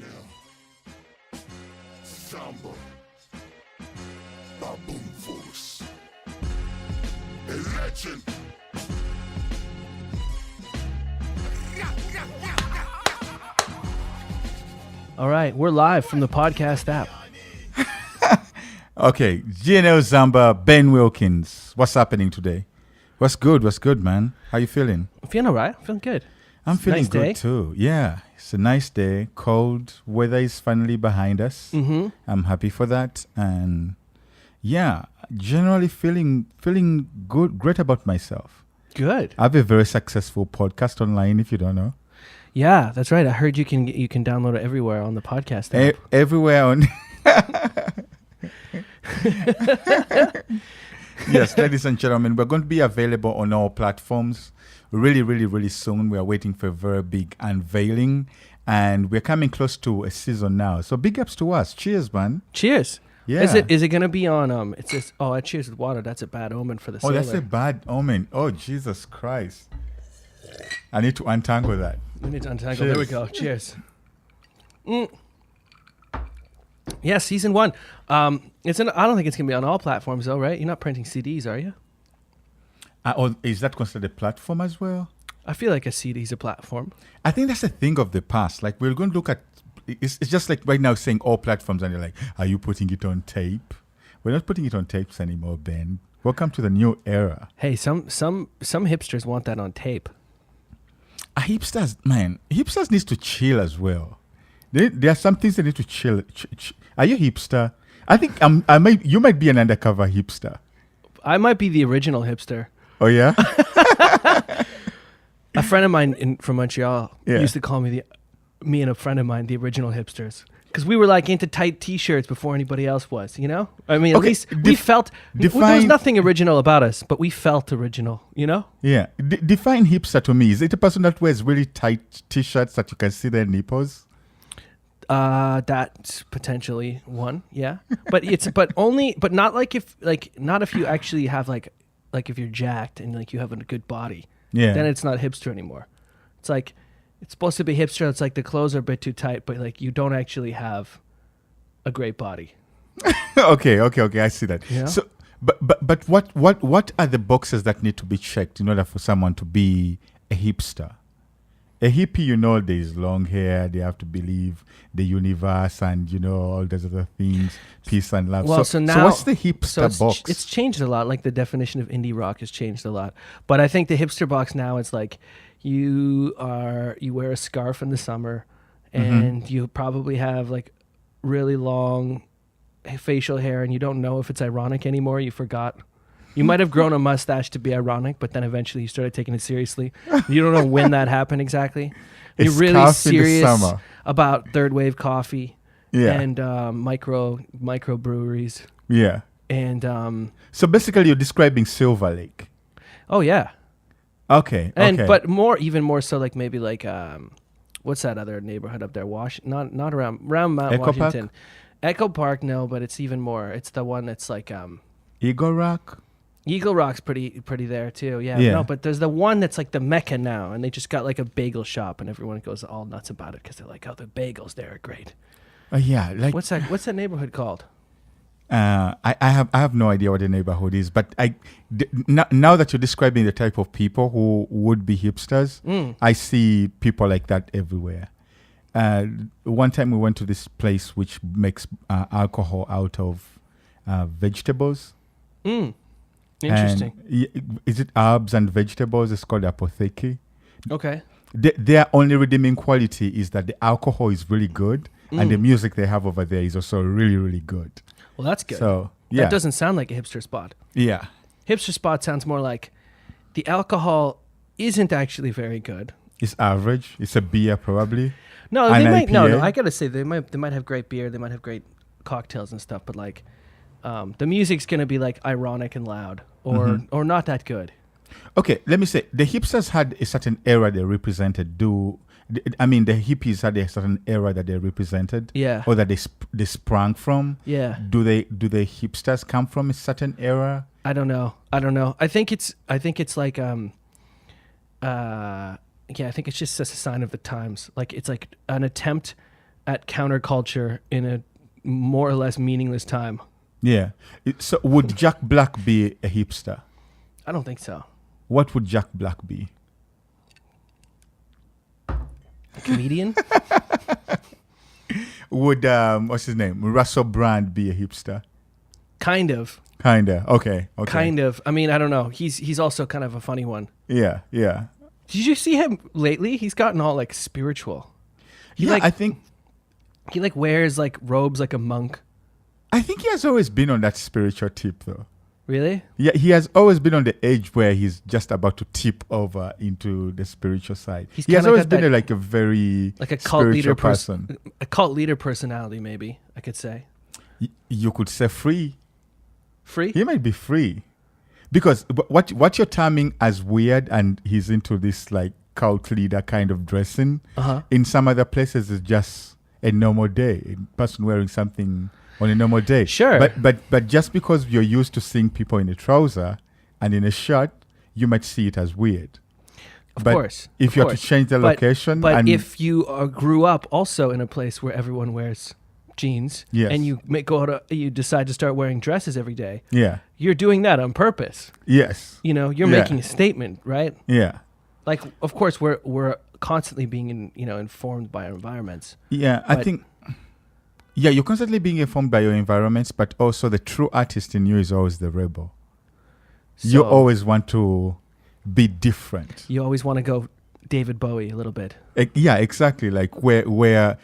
GNL Zamba BABOON Force, a legend. All right, we're live from the podcast app. Okay, GNL Zamba, Ben Wilkins. What's happening today? What's good, man? How you feeling? I'm feeling all right. I'm feeling good. I'm feeling nice good day. too. Yeah, it's a nice day. Cold weather is finally behind us. Mm-hmm. I'm happy for that. And yeah, generally feeling good, great about myself. Good. I have a very successful podcast online, if you don't know. Yeah, that's right. I heard you can download it everywhere on the podcast app. Everywhere on... Yes, ladies and gentlemen, we're going to be available on all platforms really soon. We are waiting for a very big unveiling, and we're coming close to a season now. So big ups to us. Cheers, man. Cheers. Yeah. Is it gonna be on it says I cheers with water. That's a bad omen for the sailor. Oh, that's a bad omen. Oh, Jesus Christ. I need to untangle that. We need to untangle. Cheers. There we go. Cheers. Yeah, season 1. I don't think it's gonna be on all platforms though, right? You're not printing CDs, are you? Is that considered a platform as well? I feel like a CD is a platform. I think that's a thing of the past. Like, we're going to look at... It's just like right now saying all platforms, and you're like, are you putting it on tape? We're not putting it on tapes anymore, Ben. Welcome to the new era. Hey, some hipsters want that on tape. Hipsters needs to chill as well. There are some things they need to chill. Are you a hipster? I think you might be an undercover hipster. I might be the original hipster. Oh, yeah? A friend of mine from Montreal Yeah. used to call me and a friend of mine the original hipsters, because we were like into tight T-shirts before anybody else was. You know, I mean, at Okay, least we felt there was nothing original about us, but we felt original. You know? Yeah. Define hipster to me. Is it a person that wears really tight T-shirts that you can see their nipples? That's potentially one. Yeah, but not if you actually have like if you're jacked and like you have a good body. Yeah. Then it's not hipster anymore. It's like, it's supposed to be hipster. It's like the clothes are a bit too tight, but like you don't actually have a great body. Okay. I see that. Yeah. So, but what are the boxes that need to be checked in order for someone to be a hipster? A hippie, there's long hair. They have to believe the universe and all those other things, peace and love. Well, so now, what's the hipster box? It's changed a lot. Like the definition of indie rock has changed a lot. But I think the hipster box now is like you wear a scarf in the summer, and you probably have like really long facial hair, and you don't know if it's ironic anymore. You forgot. You might have grown a mustache to be ironic, but then eventually you started taking it seriously. You don't know when that happened exactly. You're really serious about third wave coffee and micro breweries. Yeah. And so basically you're describing Silver Lake. Oh yeah. Okay. But even more so like maybe like what's that other neighborhood up there? Not around Mount Echo Washington. Park? Echo Park, no, but it's even more. It's the one that's like Eagle Rock? Eagle Rock's pretty there too. Yeah. Yeah. No, but there's the one that's like the Mecca now, and they just got like a bagel shop, and everyone goes all nuts about it because they're like, oh, the bagels there are great. Yeah. Like What's that neighborhood called? I have no idea what the neighborhood is, but now that you're describing the type of people who would be hipsters, I see people like that everywhere. One time we went to this place which makes alcohol out of vegetables. Interesting. And is it herbs and vegetables? It's called apotheke. Okay. Their only redeeming quality is that the alcohol is really good, and the music they have over there is also really, really good. Well, that's good. So, yeah. That doesn't sound like a hipster spot. Yeah. Hipster spot sounds more like the alcohol isn't actually very good. It's average. It's a beer, probably. No, An they might. IPA. No. I gotta say they might have great beer. They might have great cocktails and stuff. But like, the music's gonna be like ironic and loud, or not that good. Okay, let me say the hipsters had a certain era they represented. The hippies had a certain era that they represented. Yeah. Or that they sprang from. Yeah. Do the hipsters come from a certain era? I don't know. I think it's like I think it's just a sign of the times. Like it's like an attempt at counterculture in a more or less meaningless time. Yeah. So would Jack Black be a hipster? I don't think so. What would Jack Black be? A comedian? Would what's his name? Russell Brand be a hipster? Kind of. Kinda. Okay. Kind of. I mean, I don't know. He's also kind of a funny one. Yeah. Did you see him lately? He's gotten all like spiritual. I think He like wears like robes like a monk. he has always been on that spiritual tip though. Really? Yeah, he has always been on the edge where he's just about to tip over into the spiritual side. He's He has kinda always got been that- a very Like a cult leader spiritual person. A cult leader personality, maybe I could say. You could say free. Free? He might be free, because what you're terming as weird, and he's into this like cult leader kind of dressing. In some other places, it's just a normal day. A person wearing something on a normal day. Sure. But just because you're used to seeing people in a trouser and in a shirt, you might see it as weird. Of But course. if of you have to course. change the location, But and if you grew up also in a place where everyone wears jeans, Yes. and you decide to start wearing dresses every day, yeah, you're doing that on purpose. yes, You're Yeah. making a statement, right? yeah, Like, of course, we're constantly being informed by our environments. yeah. I But- think. Yeah, you're constantly being informed by your environments, but also the true artist in you is always the rebel. You So always want to be different. you always want to go David Bowie a little bit. Yeah, exactly. Like where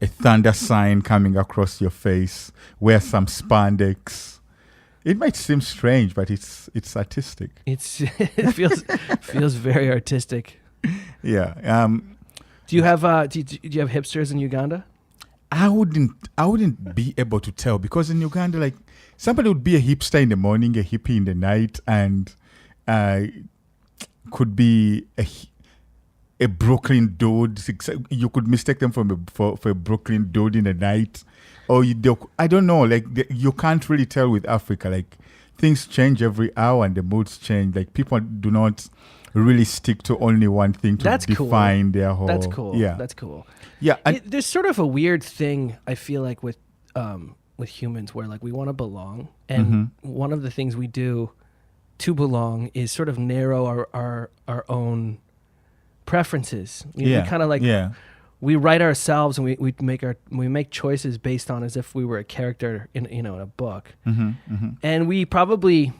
a thunder sign coming across your face, wear some spandex. It might seem strange, but it's artistic. It feels very artistic. Yeah. Do you have do you have hipsters in Uganda? I wouldn't be able to tell, because in Uganda, like, somebody would be a hipster in the morning, a hippie in the night, and could be a Brooklyn dude. You could mistake them for a Brooklyn dude in the night, or I don't know. Like, you can't really tell with Africa. Like, things change every hour and the moods change. Like, people do not really stick to only one thing to define their whole. That's cool. Yeah, That's cool. yeah. And There's sort of a weird thing I feel like with humans where like we want to belong, and one of the things we do to belong is sort of narrow our own preferences. We kind of like we write ourselves, and we make choices based on as if we were a character in a book, and we probably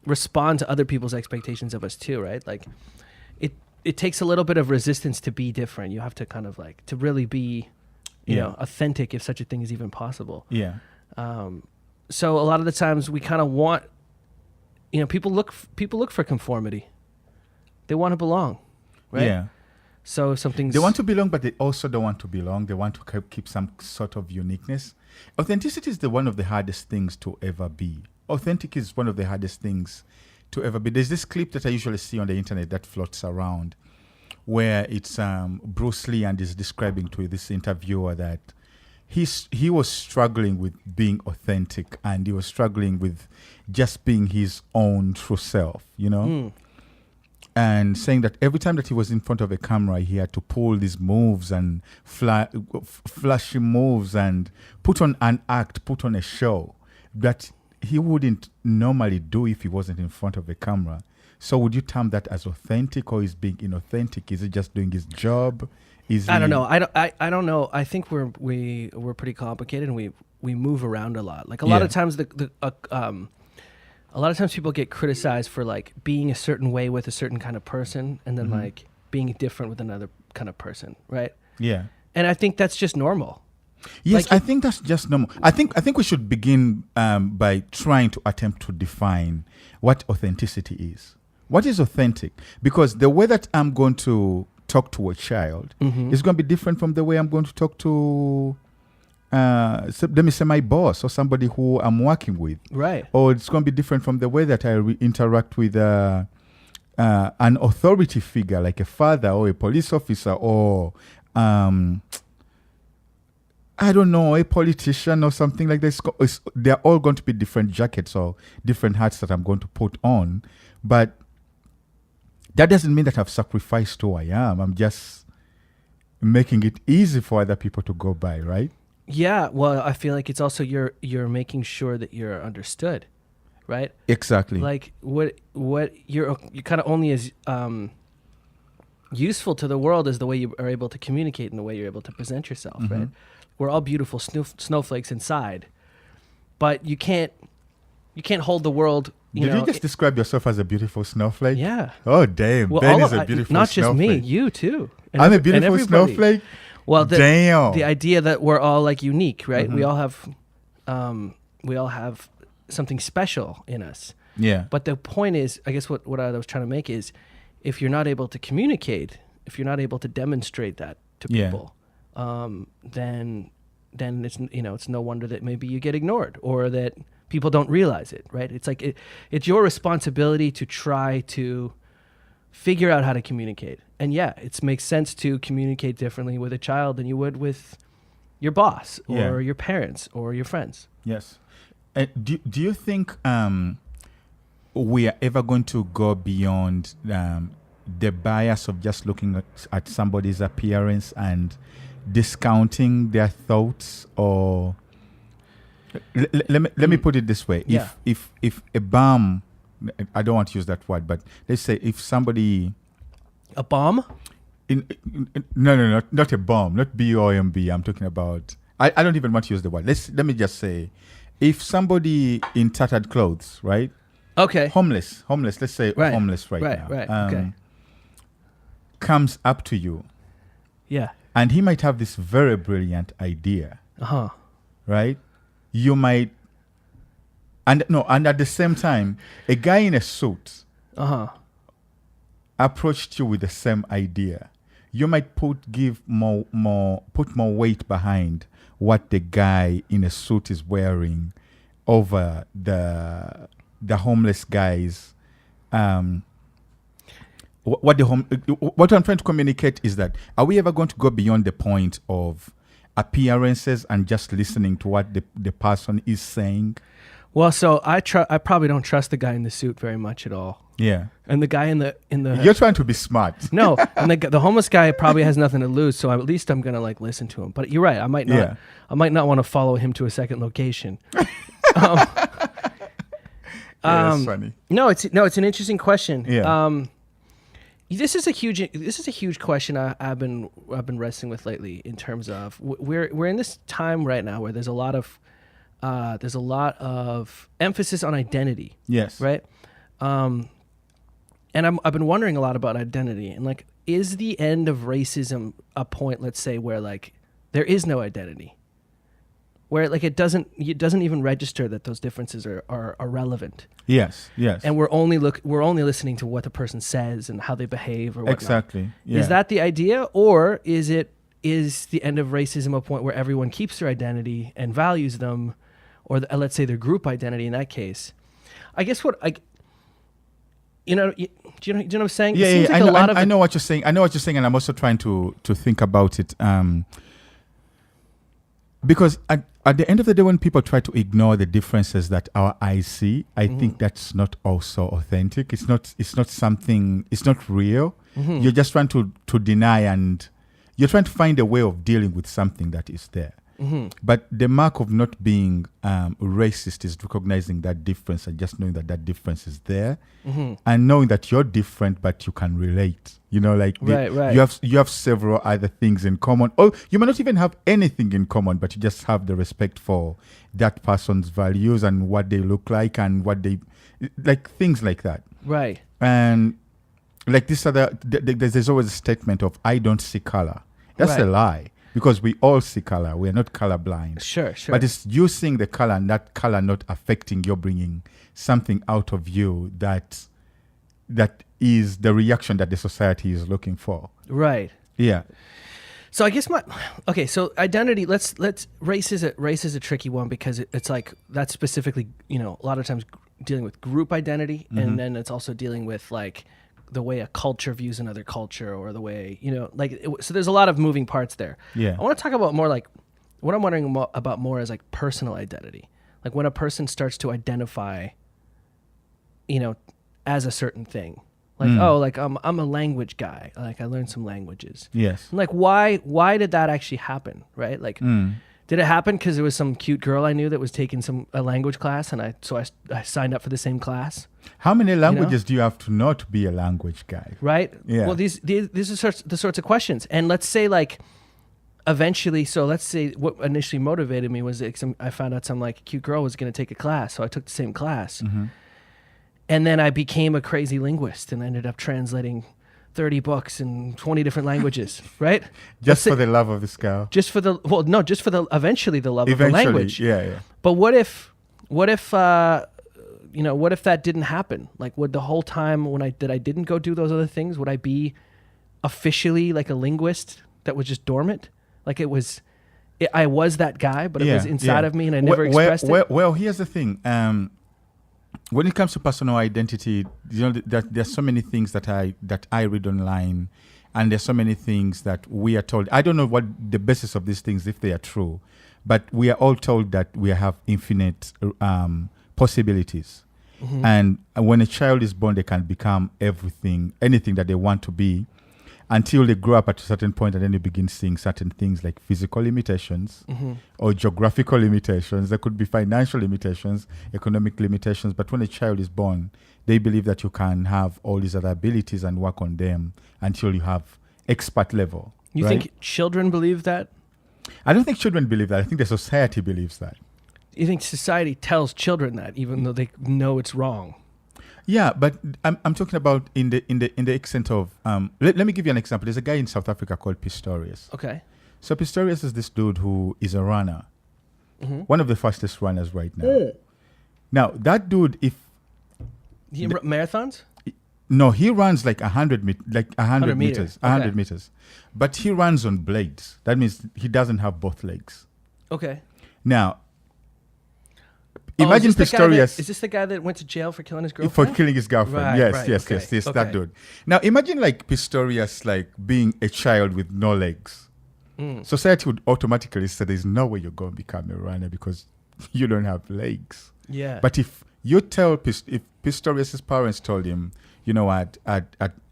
respond to other people's expectations of us too, right? Like it takes a little bit of resistance to be different. You have to kind of like to really be you know authentic, if such a thing is even possible. yeah. So a lot of the times we kind of want, people look for conformity. They want to belong, right? Yeah. So something's They want to belong, but they also don't want to belong. They want to keep some sort of uniqueness. Authenticity is one of the hardest things to ever be. Authentic is one of the hardest things to ever be. There's this clip that I usually see on the internet that floats around, where it's Bruce Lee, and is describing to this interviewer that he was struggling with being authentic, and he was struggling with just being his own true self, and saying that every time that he was in front of a camera, he had to pull these moves and flashy moves and put on an act, put on a show that he wouldn't normally do if he wasn't in front of a camera. So would you term that as authentic, or is being inauthentic? Is it just doing his job? I don't know. I don't know. I think we're pretty complicated, and we move around a lot. Like a lot of times a lot of times people get criticized for like being a certain way with a certain kind of person, and then like being different with another kind of person, right? Yeah. And I think that's just normal. Yes, Like I think that's just normal. I think we should begin by trying to attempt to define what authenticity is. What is authentic? Because the way that I'm going to talk to a child is going to be different from the way I'm going to talk to, let me say, my boss or somebody who I'm working with. Right. Or it's going to be different from the way that I interact with an authority figure, like a father or a police officer, or I don't know, a politician or something like this. They're all going to be different jackets or different hats that I'm going to put on. But that doesn't mean that I've sacrificed who I am. I'm just making it easy for other people to go by, right? Yeah, well, I feel like it's also you're making sure that you're understood, right? Exactly. Like what you're kind of only as useful to the world as the way you are able to communicate and the way you're able to present yourself, right? We're all beautiful snowflakes inside, but you can't hold the world. Did you just describe yourself as a beautiful snowflake? Yeah. Oh, damn. Well, Ben is a beautiful not just snowflake. me, you too. I'm a beautiful everybody. snowflake? Well, damn. the idea that we're all like unique, right? We all have something special in us. Yeah. But the point is, I guess what I was trying to make is, if you're not able to communicate, if you're not able to demonstrate that to Yeah. people, then it's it's no wonder that maybe you get ignored or that people don't realize it, right? It's like it's your responsibility to try to figure out how to communicate. And yeah, it makes sense to communicate differently with a child than you would with your boss or your parents or your friends. Yes. Do you think we are ever going to go beyond the bias of just looking at somebody's appearance and discounting their thoughts? Or let me put it this way: Yeah. if a bum, I don't want to use that word, but let's say if somebody A bomb? no, not a bomb, not BOMB. I'm talking about. I don't even want to use the word. Let me just say, if somebody in tattered clothes, right? Okay. Homeless. Let's say Right. homeless now. Right. Okay. Comes up to you, Yeah. and he might have this very brilliant idea, Uh-huh. right? You might, and at the same time, a guy in a suit Uh-huh. approached you with the same idea. You might put more weight behind what the guy in a suit is wearing over the homeless guys. What I'm trying to communicate is that, are we ever going to go beyond the point of appearances and just listening to what the person is saying? Well, so I probably don't trust the guy in the suit very much at all. Yeah. And the guy in the You're trying to be smart. no, and the homeless guy probably has nothing to lose, so at least I'm gonna like listen to him. But you're right, I might not. Yeah. I might not want to follow him to a second location. That's funny. No, it's an interesting question. Yeah. This is a huge question I've been wrestling with lately in terms of we're in this time right now where there's a lot of emphasis on identity. Yes. Right. And I've been wondering a lot about identity and like, is the end of racism a point, let's say, where like there is no identity, where like it doesn't even register that those differences are relevant. Yes. And we're only listening to what the person says and how they behave or whatnot. Exactly. Yeah. Is that the idea, or is the end of racism a point where everyone keeps their identity and values them, or let's say their group identity in that case? I guess do you know what I'm saying? Yeah, It seems like I know what you're saying. And I'm also trying to think about it. Because at the end of the day, when people try to ignore the differences that our eyes see, I think that's not also authentic. It's not something. It's not real. You're just trying to deny, and you're trying to find a way of dealing with something that is there. But the mark of not being racist is recognizing that difference and just knowing that difference is there, and knowing that you're different, but you can relate. Right. You have several other things in common, or you may not even have anything in common, but you just have the respect for that person's values and what they look like and what they like, things like that. Right. And like this there's always a statement of "I don't see color." That's a lie. Because we all see color. We are not colorblind. Sure. But it's you seeing the color and that color not affecting your bringing something out of you that is the reaction that the society is looking for. Right. Yeah. So I guess so identity, race is a tricky one because it's like that's specifically, a lot of times dealing with group identity, and then it's also dealing with like the way a culture views another culture, or the way, so there's a lot of moving parts there. Yeah. I want to talk about more like what I'm wondering about more is like personal identity. Like when a person starts to identify, as a certain thing, Like, oh, like I'm a language guy. Like I learned some languages. Yes. And like why did that actually happen? Right? Like did it happen because there was some cute girl I knew that was taking a language class, and I signed up for the same class? How many languages do you have to know to be a language guy? Right? Yeah. Well, these are the sorts of questions. And let's say like eventually, so let's say what initially motivated me was like I found out some like cute girl was going to take a class, so I took the same class. And then I became a crazy linguist and ended up translating 30 books in 20 different languages, right? Just for the love of this girl. Just for the eventually the love of the language. Yeah. But what if what if that didn't happen? Like, would the whole time when I didn't go do those other things, would I be officially like a linguist that was just dormant? Like I was that guy, but it was inside of me and I never expressed it. Well, here's the thing. When it comes to personal identity, there's so many things that I read online, and there's so many things that we are told. I don't know what the basis of these things, if they are true, but we are all told that we have infinite possibilities. And when a child is born, they can become anything that they want to be, until they grow up at a certain point, and then they begin seeing certain things like physical limitations or geographical limitations. There could be financial limitations, economic limitations. But when a child is born, they believe that you can have all these other abilities and work on them until you have expert level. You think children believe that? I don't think children believe that. I think the society believes that. You think society tells children that, even though they know it's wrong? Yeah, but I'm talking about in the extent of let me give you an example. There's a guy in South Africa called Pistorius. Okay. So Pistorius is this dude who is a runner, one of the fastest runners right now. Now that dude, marathons? No, he runs like 100 meters, 100 Okay. meters, but he runs on blades. That means he doesn't have both legs. Okay. Now, imagine Pistorius. Is this the guy that went to jail for killing his girlfriend? For killing his girlfriend. Right, Yes, right, yes, okay, yes, yes, okay. that dude. Now imagine like Pistorius like being a child with no legs. Society would automatically say there's no way you're going to become a runner because you don't have legs. Yeah. But if you tell if Pistorius' parents told him, you know what,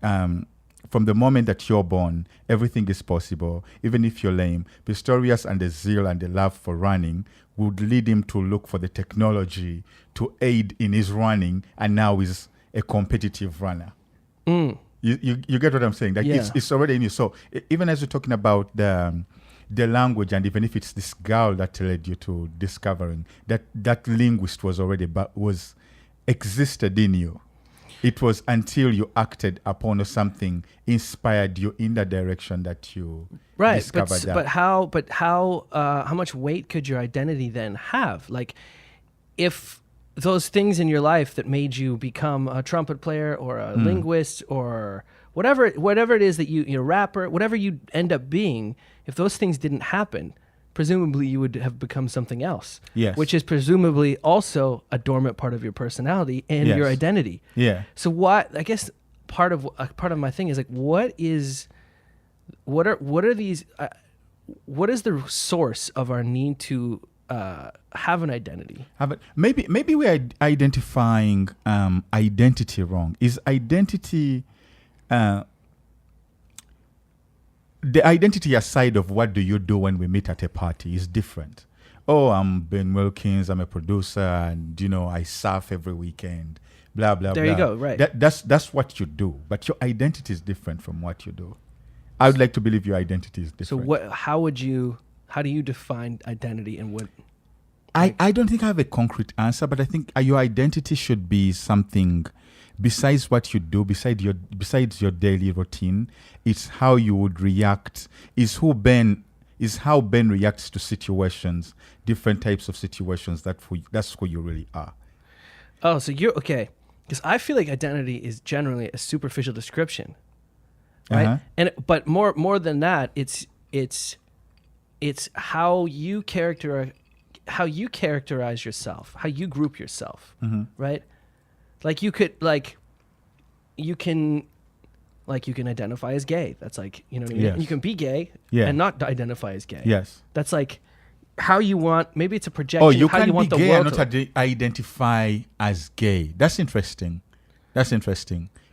from the moment that you're born, everything is possible, even if you're lame. Pistorius and the zeal and the love for running would lead him to look for the technology to aid in his running, and now is a competitive runner. You get what I'm saying? Like it's already in you. So even as you're talking about the language, and even if it's this girl that led you to discovering that linguist was already was existed in you. It was until you acted upon or something inspired you in the direction that you discovered that. But how much weight could your identity then have? Like, if those things in your life that made you become a trumpet player or a linguist or whatever it is that you're a rapper, whatever you end up being, if those things didn't happen, presumably you would have become something else. Yes. Which is presumably also a dormant part of your personality and your identity. Yeah. So I guess part of my thing is like, what is the source of our need to have an identity? Maybe we're identifying identity wrong. Is identity the identity aside of what do you do when we meet at a party is different. Oh, I'm Ben Wilkins, I'm a producer, and I surf every weekend, blah blah there blah. You go, right. That's what you do, but your identity is different from what you do. I would like to believe your identity is different. So how do you define identity, and what? I don't think I have a concrete answer, but I think your identity should be something besides what you do, besides your daily routine. It's how you would react. Is how Ben reacts to situations, different types of situations. That's who you really are. Oh, so you're okay. Because I feel like identity is generally a superficial description, right? But more than that, it's how you characterize yourself, how you group yourself, right? Like you can identify as gay. That's like, you know what I mean? Yes. You can be gay and not identify as gay. Yes. That's like how you want, maybe it's a projection. Oh, you how can you want be the gay world and not identify as gay. That's interesting.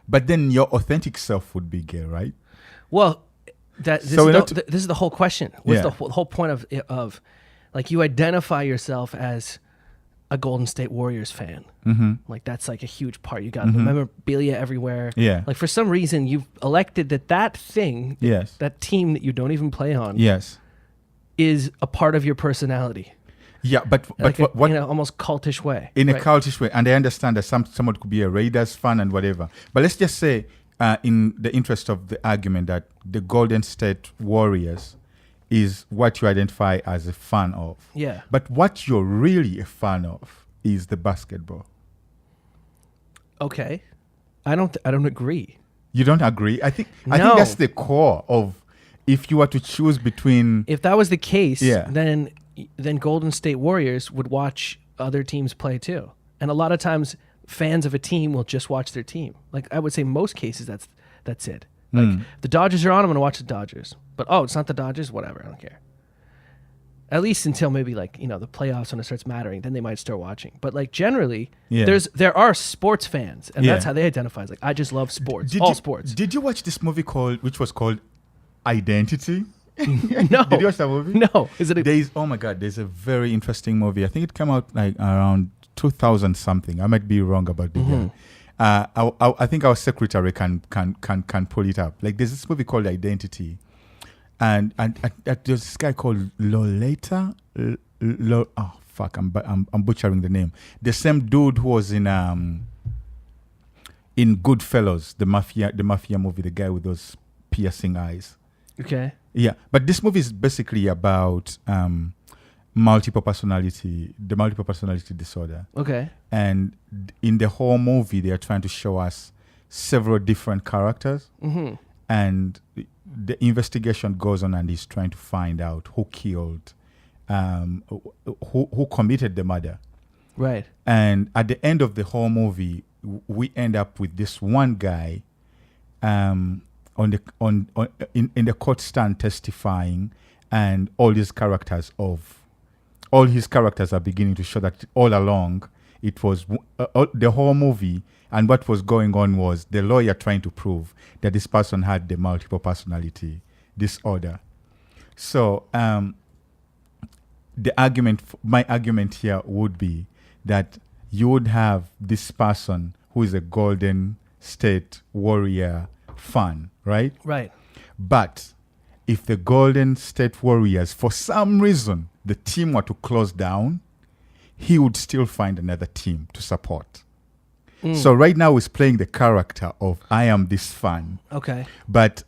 But then your authentic self would be gay, right? Well, this is the whole question. What's the whole point of like you identify yourself as a Golden State Warriors fan. Mm-hmm. Like that's like a huge part. You got the memorabilia everywhere. Yeah. Like for some reason you've elected that thing, Yes. that team that you don't even play on, Yes. is a part of your personality. Yeah, but Like what in an almost cultish way. in a right? cultish way, and I understand that someone could be a Raiders fan and whatever. But let's just say, in the interest of the argument, that the Golden State Warriors is what you identify as a fan of. Yeah. But what you're really a fan of is the basketball. Okay. I don't agree. You don't agree? I think No. that's the core of, if you were to choose between. If that was the case, Yeah. then Golden State Warriors would watch other teams play too. And a lot of times fans of a team will just watch their team. Like I would say most cases that's it. Like the Dodgers are on, I'm going to watch the Dodgers. But it's not the Dodgers, whatever, I don't care. At least until maybe like, the playoffs when it starts mattering, then they might start watching. But like generally, there are sports fans, and that's how they identify. It's like I just love sports, sports. Did you watch this movie which was called Identity? No. Did you watch that movie? No. Is it Oh my God, there's a very interesting movie. I think it came out like around 2000 something. I might be wrong about the year. I think our secretary can pull it up. Like there's this movie called Identity, and there's this guy called Loleta. Oh fuck, I'm butchering the name. The same dude who was in Goodfellas, the mafia movie, the guy with those piercing eyes. Okay. Yeah, but this movie is basically about multiple personality disorder. Okay. And in the whole movie, they are trying to show us several different characters. Mm-hmm. And the investigation goes on, and he's trying to find out who killed, who committed the murder. Right. And at the end of the whole movie, we end up with this one guy in the court stand testifying, and all his characters are beginning to show that all along it was the whole movie, and what was going on was the lawyer trying to prove that this person had the multiple personality disorder. So my argument here would be that you would have this person who is a Golden State Warrior fan, right? Right. But if the Golden State Warriors, for some reason, the team were to close down, he would still find another team to support. So right now he's playing the character of I am this fan. Okay. But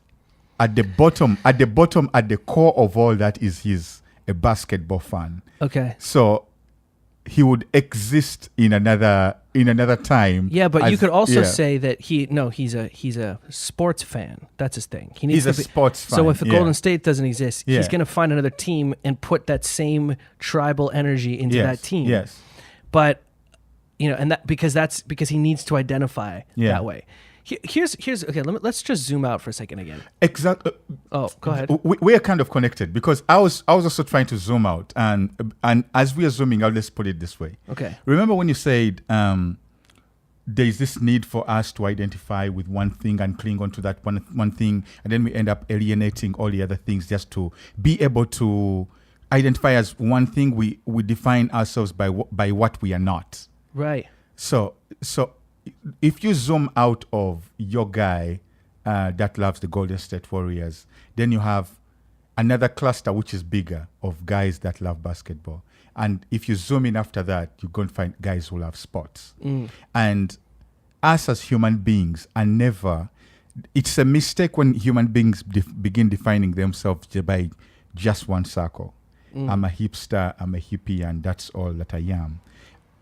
at the bottom, at the core of all that is he's a basketball fan. Okay. So he would exist in another time. Yeah, but you could also say that he's a sports fan. That's his thing. He's a sports fan. So if the Golden State doesn't exist, he's going to find another team and put that same tribal energy into that team. Yes. But and because he needs to identify that way. Here's okay. Let's just zoom out for a second again. Exactly. Oh, go ahead. We are kind of connected because I was also trying to zoom out, and as we are zooming out, let's put it this way. Okay. Remember when you said there is this need for us to identify with one thing and cling on to that one thing, and then we end up alienating all the other things just to be able to identify as one thing. We define ourselves by what we are not. Right. So if you zoom out of your guy that loves the Golden State Warriors, then you have another cluster which is bigger of guys that love basketball. And if you zoom in after that, you're going to find guys who love sports. And us as human beings are never... It's a mistake when human beings begin defining themselves by just one circle. I'm a hipster, I'm a hippie, and that's all that I am.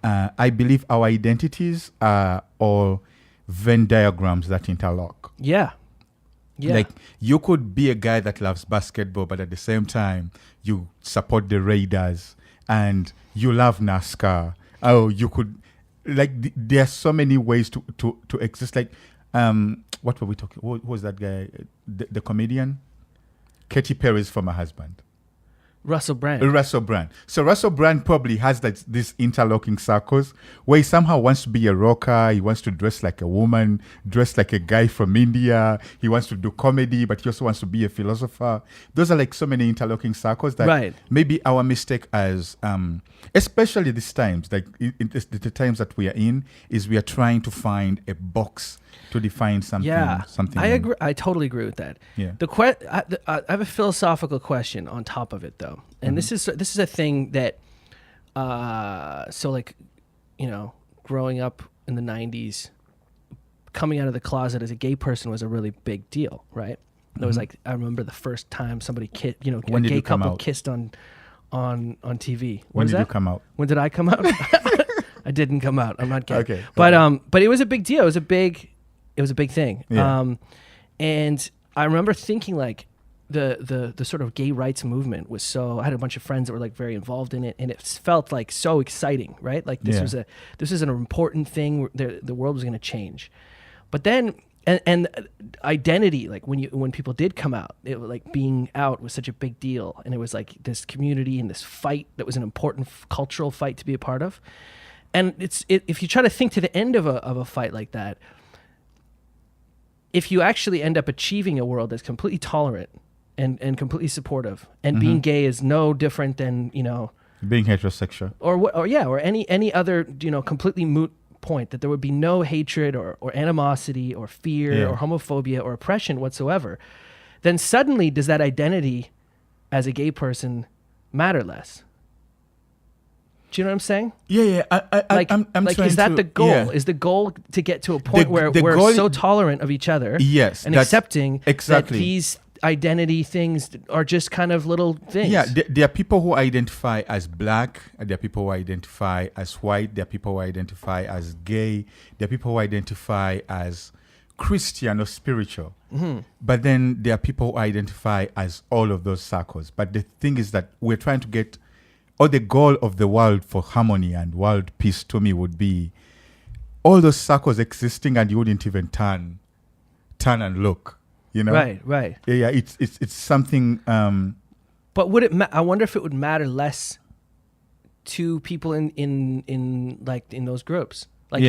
I believe our identities are all Venn diagrams that interlock. Yeah. Yeah. Like you could be a guy that loves basketball, but at the same time you support the Raiders and you love NASCAR. Oh, you could there are so many ways to exist. Like what were we talking? Who was that guy? The comedian, Katy Perry's former husband. Russell Brand. Russell Brand. So Russell Brand probably has like these interlocking circles where he somehow wants to be a rocker. He wants to dress like a woman, dress like a guy from India. He wants to do comedy, but he also wants to be a philosopher. Those are like so many interlocking circles that maybe our mistake as, especially these times, like the times that we are in, is we are trying to find a box to define something. Yeah, something. I agree. I totally agree with that. Yeah. I have a philosophical question on top of it, though, and this is a thing that, so like, growing up in the '90s, coming out of the closet as a gay person was a really big deal, right? It was like, I remember the first time somebody When a did gay you come couple out? kissed on TV. When Was did you that? come out? When did I come out? I didn't come out. I'm not gay. Okay. But it was a big deal. It was a big thing. Yeah. And I remember thinking like the sort of gay rights movement was I had a bunch of friends that were like very involved in it, and it felt like so exciting, right? Like this is an important thing. The world was going to change. But then and identity, like when people did come out, it was like being out was such a big deal, and it was like this community and this fight that was an important cultural fight to be a part of. And if you try to think to the end of a fight like that, if you actually end up achieving a world that's completely tolerant and completely supportive, and being gay is no different than being heterosexual, or any other completely moot point, that there would be no hatred or animosity or fear or homophobia or oppression whatsoever, then suddenly does that identity as a gay person matter less? Do you know what I'm saying? Yeah. I'm like, is that the goal? Yeah. Is the goal to get to a point where the we're goal so tolerant of each other? Yes, and accepting that these identity things are just kind of little things. Yeah, there are people who identify as black, there are people who identify as white, there are people who identify as gay, there are people who identify as Christian or spiritual. But then there are people who identify as all of those circles. But the thing is that we're trying to get, or the goal of the world for harmony and world peace to me would be all those circles existing, and you wouldn't even turn and look. Right. Yeah. It's something. But would it? I wonder if it would matter less to people in those groups. Like,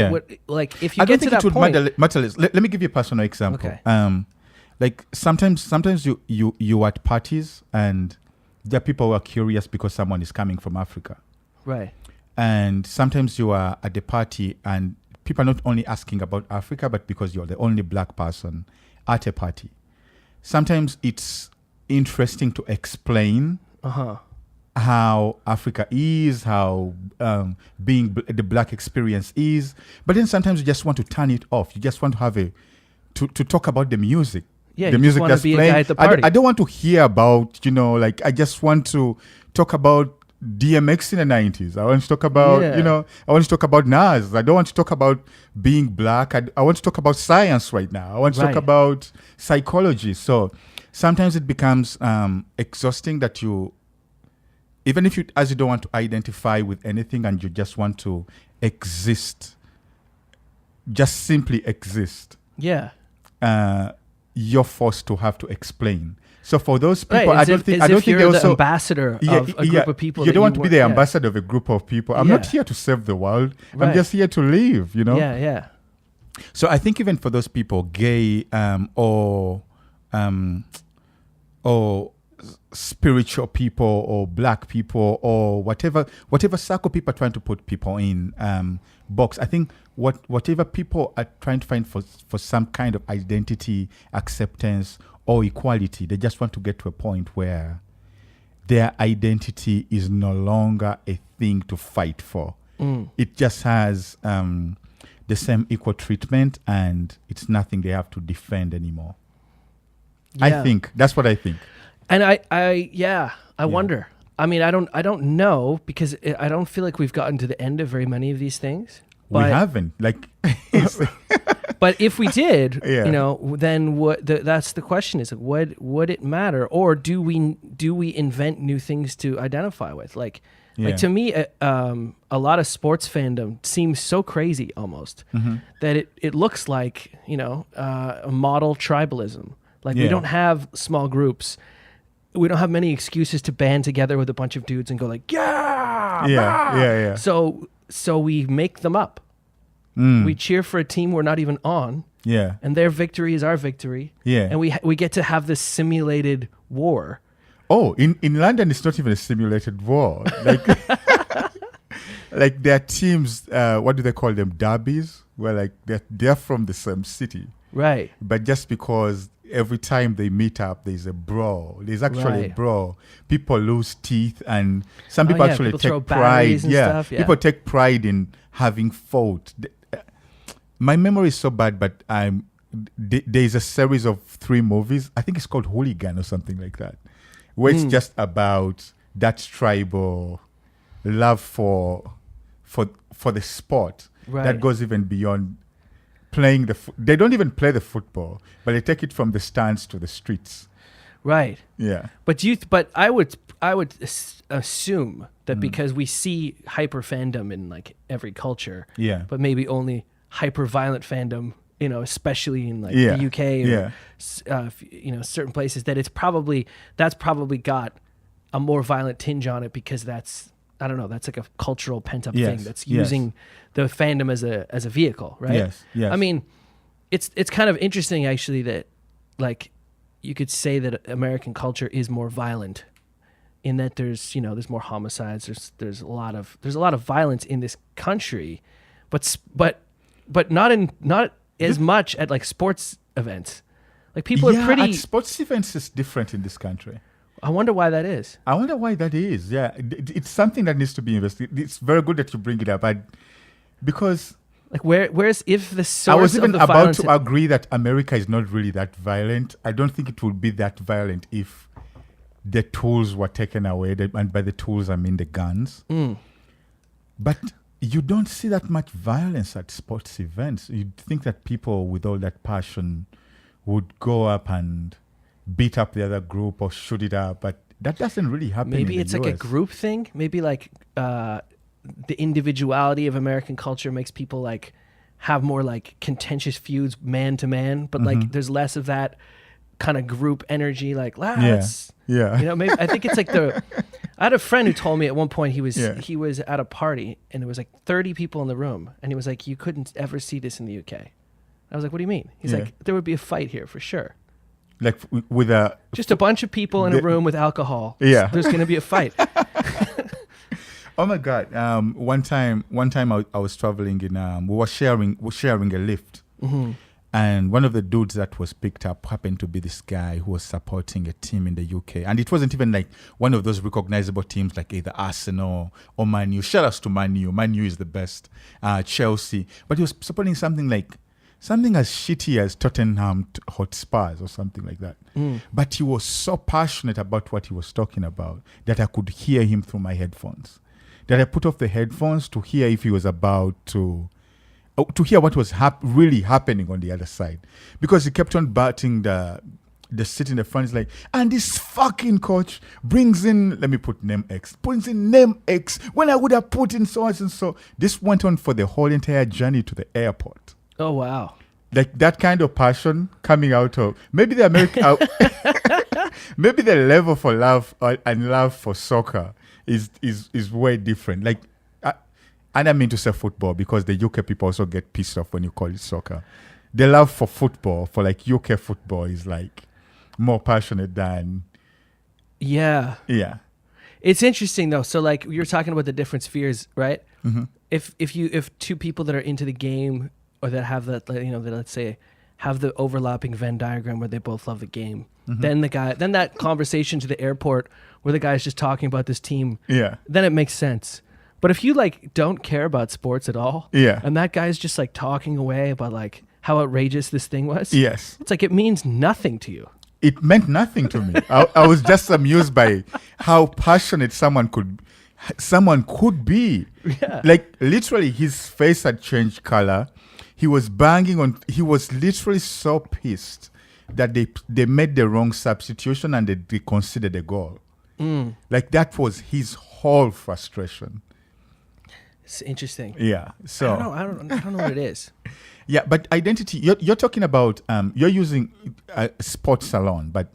if you get to that point, matter less. Let me give you a personal example. Okay. Like sometimes you at parties, and there are people who are curious because someone is coming from Africa. Right. And sometimes you are at the party, and people are not only asking about Africa, but because you're the only black person at a party. Sometimes it's interesting to explain how Africa is, how being the black experience is. But then sometimes you just want to turn it off. You just want to have to talk about the music. Yeah, the you music just that's be playing. A guy at the party. I don't want to hear about, I just want to talk about DMX in the 90s. I want to talk about, I want to talk about Nas. I don't want to talk about being black. I want to talk about science right now. I want to talk about psychology. So sometimes it becomes exhausting that even if you don't want to identify with anything, and you just want to exist, just simply exist. Yeah. You're forced to have to explain. So for those people, I don't think you're also the ambassador of a group of people. You don't want to be the ambassador of a group of people. I'm not here to save the world. I'm just here to live. Yeah. So I think even for those people, gay or spiritual people or black people or whatever circle people are trying to put people in box. I think whatever people are trying to find for some kind of identity, acceptance, or equality, they just want to get to a point where their identity is no longer a thing to fight for. It just has the same equal treatment, and it's nothing they have to defend anymore. I think that's what I think. And I wonder. I mean, I don't know, because I don't feel like we've gotten to the end of very many of these things. We haven't. But if we did, then that's the question: is would it matter, or do we invent new things to identify with? Like to me, a lot of sports fandom seems so crazy almost that it looks like a model tribalism. Like we don't have small groups we don't have many excuses to band together with a bunch of dudes and go like, yeah, Yeah. So we make them up. We cheer for a team we're not even on, Yeah. and their victory is our victory. Yeah. And we get to have this simulated war. Oh, in London, it's not even a simulated war. Like, like their teams, what do they call them? Derbies? Where like they're from the same city. Right. But just because every time they meet up, there's a brawl. There's actually a brawl. People lose teeth, and some people actually people take pride. and stuff, People take pride in having fought. My memory is so bad, but there's a series of 3 movies. I think it's called Hooligan or something like that, where it's just about that tribal love for the sport that goes even beyond playing they don't even play the football, but they take it from the stands to the streets. Right. Yeah. But I would assume that because we see hyper fandom in like every culture, but maybe only hyper violent fandom, especially in like the UK or certain places, that that's probably got a more violent tinge on it, because that's like a cultural pent up thing that's using the fandom as a vehicle, right? Yes. I mean, it's kind of interesting actually that like you could say that American culture is more violent in that there's more homicides, there's a lot of violence in this country, but not as much at like sports events. Like people are pretty. At sports events is different in this country. I wonder why that is. Yeah, it's something that needs to be investigated. It's very good that you bring it up, because like where's if the source I was even of the about to agree that America is not really that violent. I don't think it would be that violent if the tools were taken away, and by the tools I mean the guns. But you don't see that much violence at sports events. You'd think that people with all that passion would go up and beat up the other group or shoot it up, but that doesn't really happen. Maybe in it's the like US. a group thing. Maybe like the individuality of American culture makes people like have more like contentious feuds man to man, but like there's less of that kind of group energy. Like, let's maybe I think it's like I had a friend who told me at one point he was at a party and there was like 30 people in the room, and he was like, you couldn't ever see this in the UK. I was like, what do you mean? He's like, there would be a fight here for sure. Like with just a bunch of people in a room with alcohol. Yeah. There's going to be a fight. Oh my God. One time I was traveling in, we were sharing a lift. And one of the dudes that was picked up happened to be this guy who was supporting a team in the UK. And it wasn't even like one of those recognizable teams like either Arsenal or Man U. Shout outs to Man U. Man U is the best. Chelsea. But he was supporting something as shitty as Tottenham Hotspurs or something like that. But he was so passionate about what he was talking about that I could hear him through my headphones. That I put off the headphones to hear if he was about to hear what was really happening on the other side. Because he kept on batting the seat in the front. He's like, and this fucking coach brings in, let me put name X, brings in name X when I would have put in so and so. This went on for the whole entire journey to the airport. Oh, wow. Like that kind of passion coming out of maybe the American, maybe the level for love and love for soccer is way different. Like, I don't mean to say football because the UK people also get pissed off when you call it soccer. The love for football, for like UK football, is like more passionate than. Yeah. It's interesting though. So like you're talking about the different spheres, right? If two people that are into the game or that have that, that let's say have the overlapping Venn diagram where they both love the game, then that conversation to the airport where the guy's just talking about this team, then it makes sense. But if you like don't care about sports at all, and that guy's just like talking away about like how outrageous this thing was, it's like it means nothing to you. It meant nothing to me. I was just amused by how passionate someone could be. Yeah. Like literally, his face had changed color. He was banging on. He was literally so pissed that they made the wrong substitution and they considered a goal. Like that was his whole frustration. It's interesting. Yeah. So I don't know what it is. Yeah, but identity. You're talking about. You're using a sports salon, but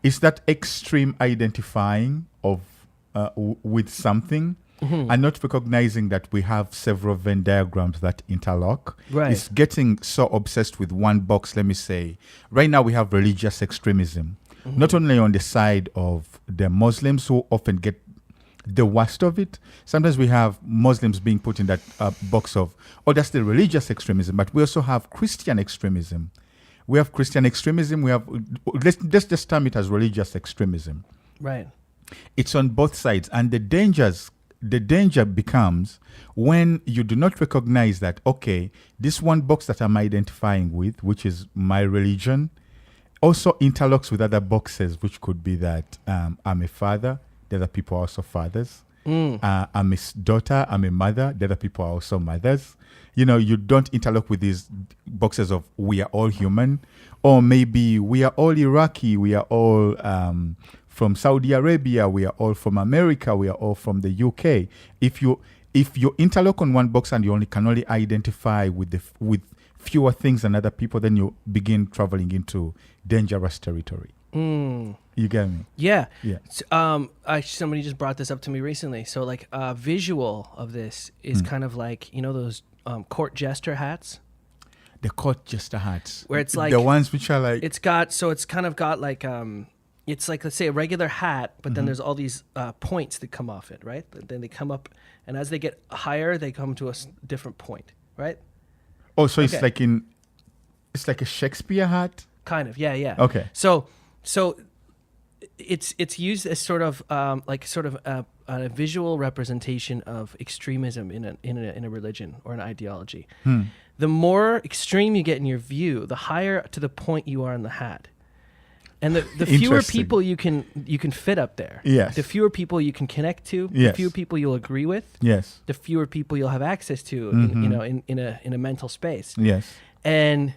It's that extreme identifying of with something, and not recognizing that we have several Venn diagrams that interlock. Right. It's getting so obsessed with one box. Let me say, right now we have religious extremism, not only on the side of the Muslims who often get the worst of it. Sometimes we have Muslims being put in that box of, oh, that's the religious extremism, but we also have Christian extremism. We have Christian extremism. We have, let's just term it as religious extremism. Right. It's on both sides. And the danger becomes when you do not recognize that, okay, this one box that I'm identifying with, which is my religion, also interlocks with other boxes, which could be that I'm a father, the other people are also fathers. I'm a daughter, I'm a mother, the other people are also mothers. You know, you don't interlock with these boxes of we are all human, or maybe we are all Iraqi, we are all from Saudi Arabia, we are all from America, we are all from the UK. If you interlock on one box and you can only identify with fewer things than other people, then you begin traveling into dangerous territory. You get me? Yeah. Yeah. Somebody just brought this up to me recently. So like a visual of this is kind of like, you know, those court jester hats? The court jester hats. Where it's like the ones which are like, it's kind of got like it's like, let's say, a regular hat, but then there's all these points that come off it, right? Then they come up, and as they get higher, they come to a different point, right? oh, so it's like it's like a Shakespeare hat? Kind of, yeah. Okay. So it's used as sort of a visual representation of extremism in a religion or an ideology. The more extreme you get in your view, the higher to the point you are in the hat. And the fewer people you can fit up there. Yes. The fewer people you can connect to. Yes. The fewer people you'll agree with. Yes. The fewer people you'll have access to. In a mental space. Yes. And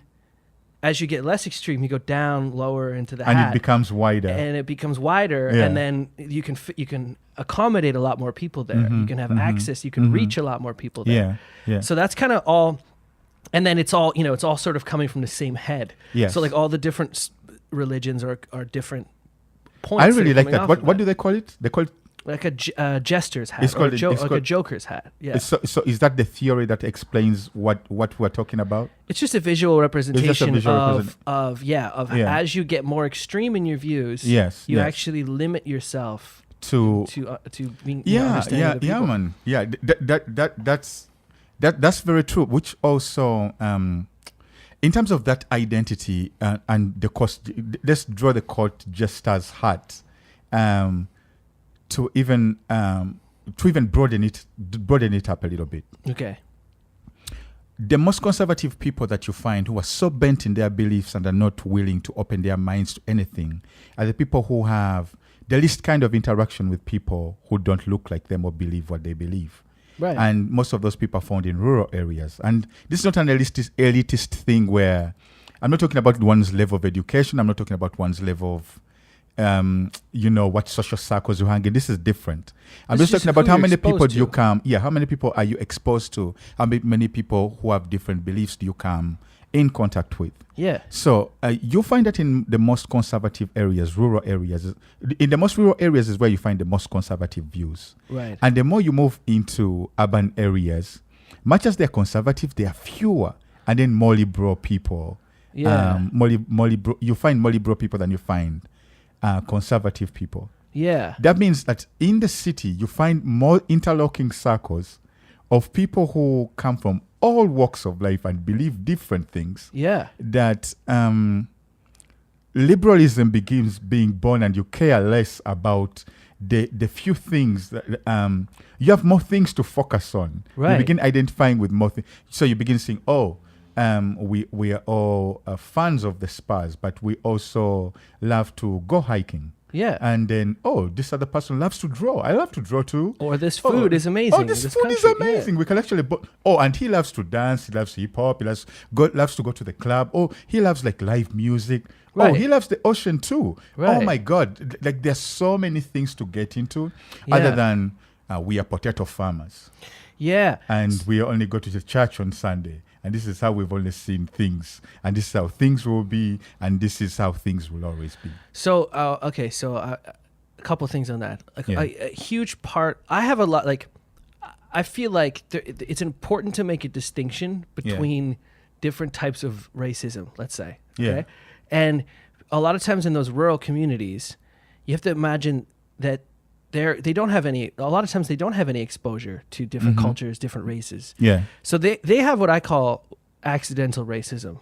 as you get less extreme, you go down lower into the And hat. it becomes wider. And it becomes wider, Yeah. and then you can accommodate a lot more people there. You can have access. You can reach a lot more people there. Yeah. So that's kind of all. And then it's all sort of coming from the same head. Yes. So like all the different religions are different points. I really like coming that. off What of do they call it? They call it. like a jester's hat, It's or called- a it's like a called- joker's hat. Yeah, So is that the theory that explains what we're talking about? it's just a visual representation visual of Yeah. as you get more extreme in your views. Yes, you yes. actually limit yourself To being yeah, understanding the people. man. Yeah, that's very true. Which also, in terms of that identity and the cost, let's draw the court jester's hat, to even broaden it up a little bit. Okay. The most conservative people that you find who are so bent in their beliefs and are not willing to open their minds to anything are the people who have the least kind of interaction with people who don't look like them or believe what they believe. Right. And most of those people are found in rural areas. And this is not an elitist thing where I'm not talking about one's level of education. I'm not talking about one's level of, what social circles you hang in. This is different. I'm It's just just talking about who how you're many people exposed do you to. come. Yeah, how many people are you exposed to? How many people who have different beliefs do you come in contact with? Yeah. So you find that in the most conservative areas, rural areas. In the most rural areas is where you find the most conservative views. Right. And the more you move into urban areas, much as they're conservative, they are fewer. And then more liberal people. Yeah. You find more liberal people than you find conservative people. Yeah. That means that in the city, you find more interlocking circles of people who come from all walks of life and believe different things. Yeah. That liberalism begins being born, and you care less about the few things that you have more things to focus on. Right. You begin identifying with more things. So you begin saying, we are all fans of the Spurs, but we also love to go hiking. Yeah. And then, this other person loves to draw. I love to draw too. Or this food is amazing. Oh, this in food is country. amazing. We can actually. And he loves to dance. He loves hip hop. He loves to go to the club. Oh, he loves like live music. Right. Oh, he loves the ocean too. Right. Oh my God! Like there's so many things to get into, Yeah. other than we are potato farmers Yeah. and we only go to the church on Sunday and this is how we've always seen things, and this is how things will be, and this is how things will always be. So a couple things on that. Like, a huge part. I have a lot. Like, I feel like it's important to make a distinction between different types of racism. Let's say, okay, and a lot of times in those rural communities, you have to imagine that they don't have any. A lot of times they don't have any exposure to different cultures, different races. Yeah. So they have what I call accidental racism.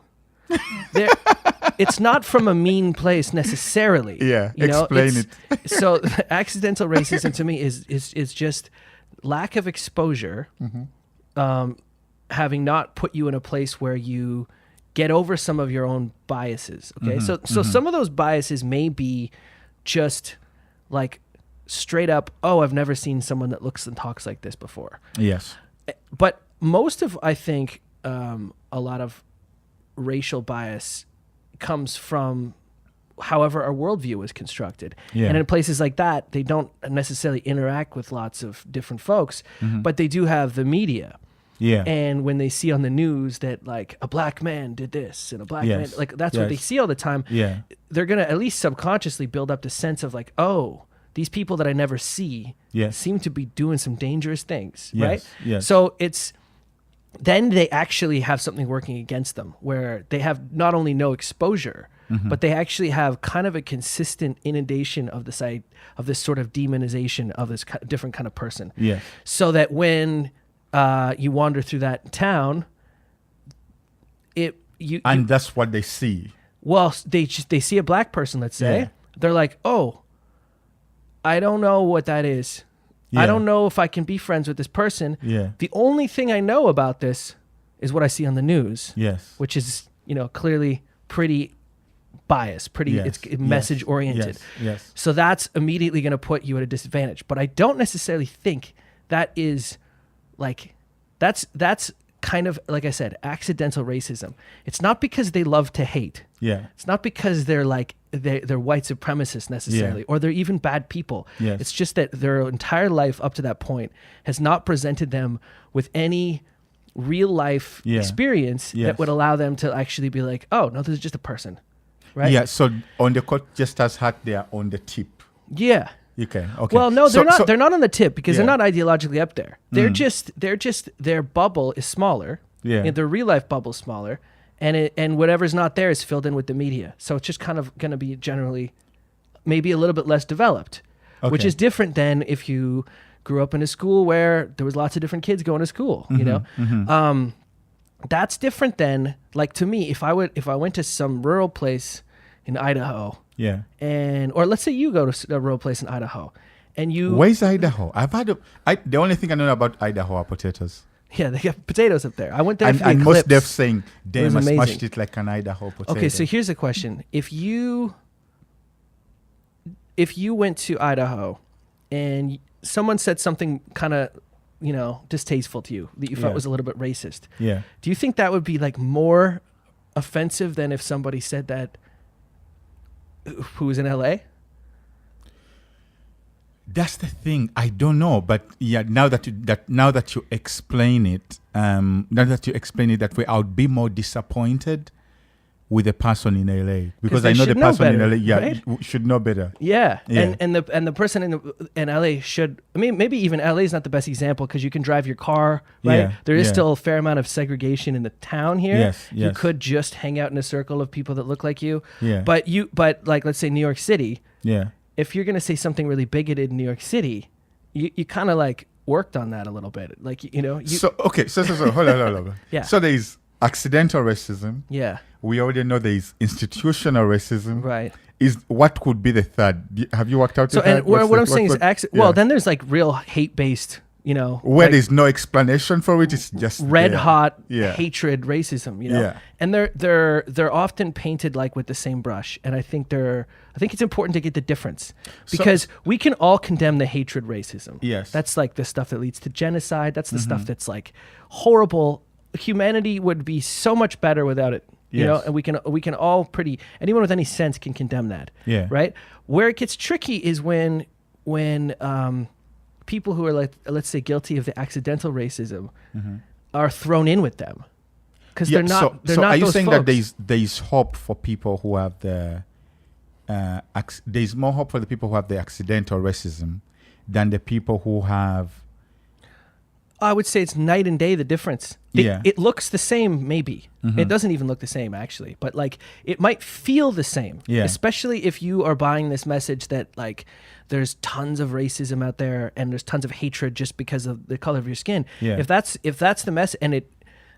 It's not from a mean place necessarily. Yeah. You know? Explain it. So accidental racism to me is just lack of exposure, having not put you in a place where you get over some of your own biases. Okay. So some of those biases may be just like straight up, oh, I've never seen someone that looks and talks like this before. Yes. But most of, I think, a lot of racial bias comes from however our worldview is constructed. Yeah. And in places like that, they don't necessarily interact with lots of different folks, but they do have the media. Yeah. And when they see on the news that like a black man did this and a black man, like that's what they see all the time. Yeah. They're going to at least subconsciously build up the sense of like, oh, these people that I never see seem to be doing some dangerous things, right? Yes. So then they actually have something working against them where they have not only no exposure, but they actually have kind of a consistent inundation of the site of this sort of demonization of this different kind of person. Yes. So that when you wander through that town, that's what they see. Well, they see a black person, let's say, they're like, oh, I don't know what that is. I don't know if I can be friends with this person. Yeah. The only thing I know about this is what I see on the news. Yes. Which is, clearly pretty biased, it's message oriented. Yes. So that's immediately going to put you at a disadvantage. But I don't necessarily think that is like, that's kind of, like I said, accidental racism. It's not because they love to hate. Yeah. It's not because they're like, they're white supremacists necessarily, or they're even bad people. Yes. It's just that their entire life up to that point has not presented them with any real life experience that would allow them to actually be like, oh, no, this is just a person. Right? Yeah. So on the cut, just as hot, they are on the tip. Yeah. Okay. Well, no, they're not. They're not on the tip because they're not ideologically up there. They're just their bubble is smaller. Yeah. And their real life bubble is smaller, and whatever's not there is filled in with the media. So it's just kind of going to be generally maybe a little bit less developed, which is different than if you grew up in a school where there was lots of different kids going to school. That's different than, like, to me, if I went to some rural place in Idaho. Yeah. Or let's say you go to a rural place in Idaho, and you. Where's Idaho? The only thing I know about Idaho are potatoes. Yeah, they got potatoes up there. I went there and most devs saying they must amazing. smashed it like an Idaho potato. Okay, so here's a question: if you went to Idaho, and someone said something kind of, distasteful to you that you felt was a little bit racist, do you think that would be like more offensive than if somebody said that who was in LA? That's the thing. I don't know, but now that you explain it, that way, I would be more disappointed with the person in LA because I know the person in LA right? should know better. Yeah. And the person in LA should. I mean, maybe even LA is not the best example because you can drive your car, right? Yeah, there is still a fair amount of segregation in the town here. Yes. You could just hang out in a circle of people that look like you. Yeah. But like, let's say New York City. Yeah. If you're gonna say something really bigoted in New York City, you kind of like worked on that a little bit, like So hold on. Yeah. So there is accidental racism. Yeah. We already know there is institutional racism. Right. What could be the third? Have you worked out? So and what I'm saying is, well, then there's like real hate-based, where like, there's no explanation for it. It's just red hot hatred, racism. Yeah. And they're often painted like with the same brush, and I think it's important to get the difference because we can all condemn the hatred, racism. Yes. That's like the stuff that leads to genocide. That's the stuff that's like horrible. Humanity would be so much better without it. And we can all anyone with any sense can condemn that. Yeah. Right. Where it gets tricky is when people who are like, let's say, guilty of the accidental racism are thrown in with them. because they're not. They're not are you those saying folks. that there's hope for people who have the there's more hope for the people who have the accidental racism than the people who have? I would say it's night and day, the difference. It looks the same, maybe. It doesn't even look the same, actually. But, like, it might feel the same. Yeah. Especially if you are buying this message that, like, there's tons of racism out there and there's tons of hatred just because of the color of your skin. Yeah. If that's the mess, and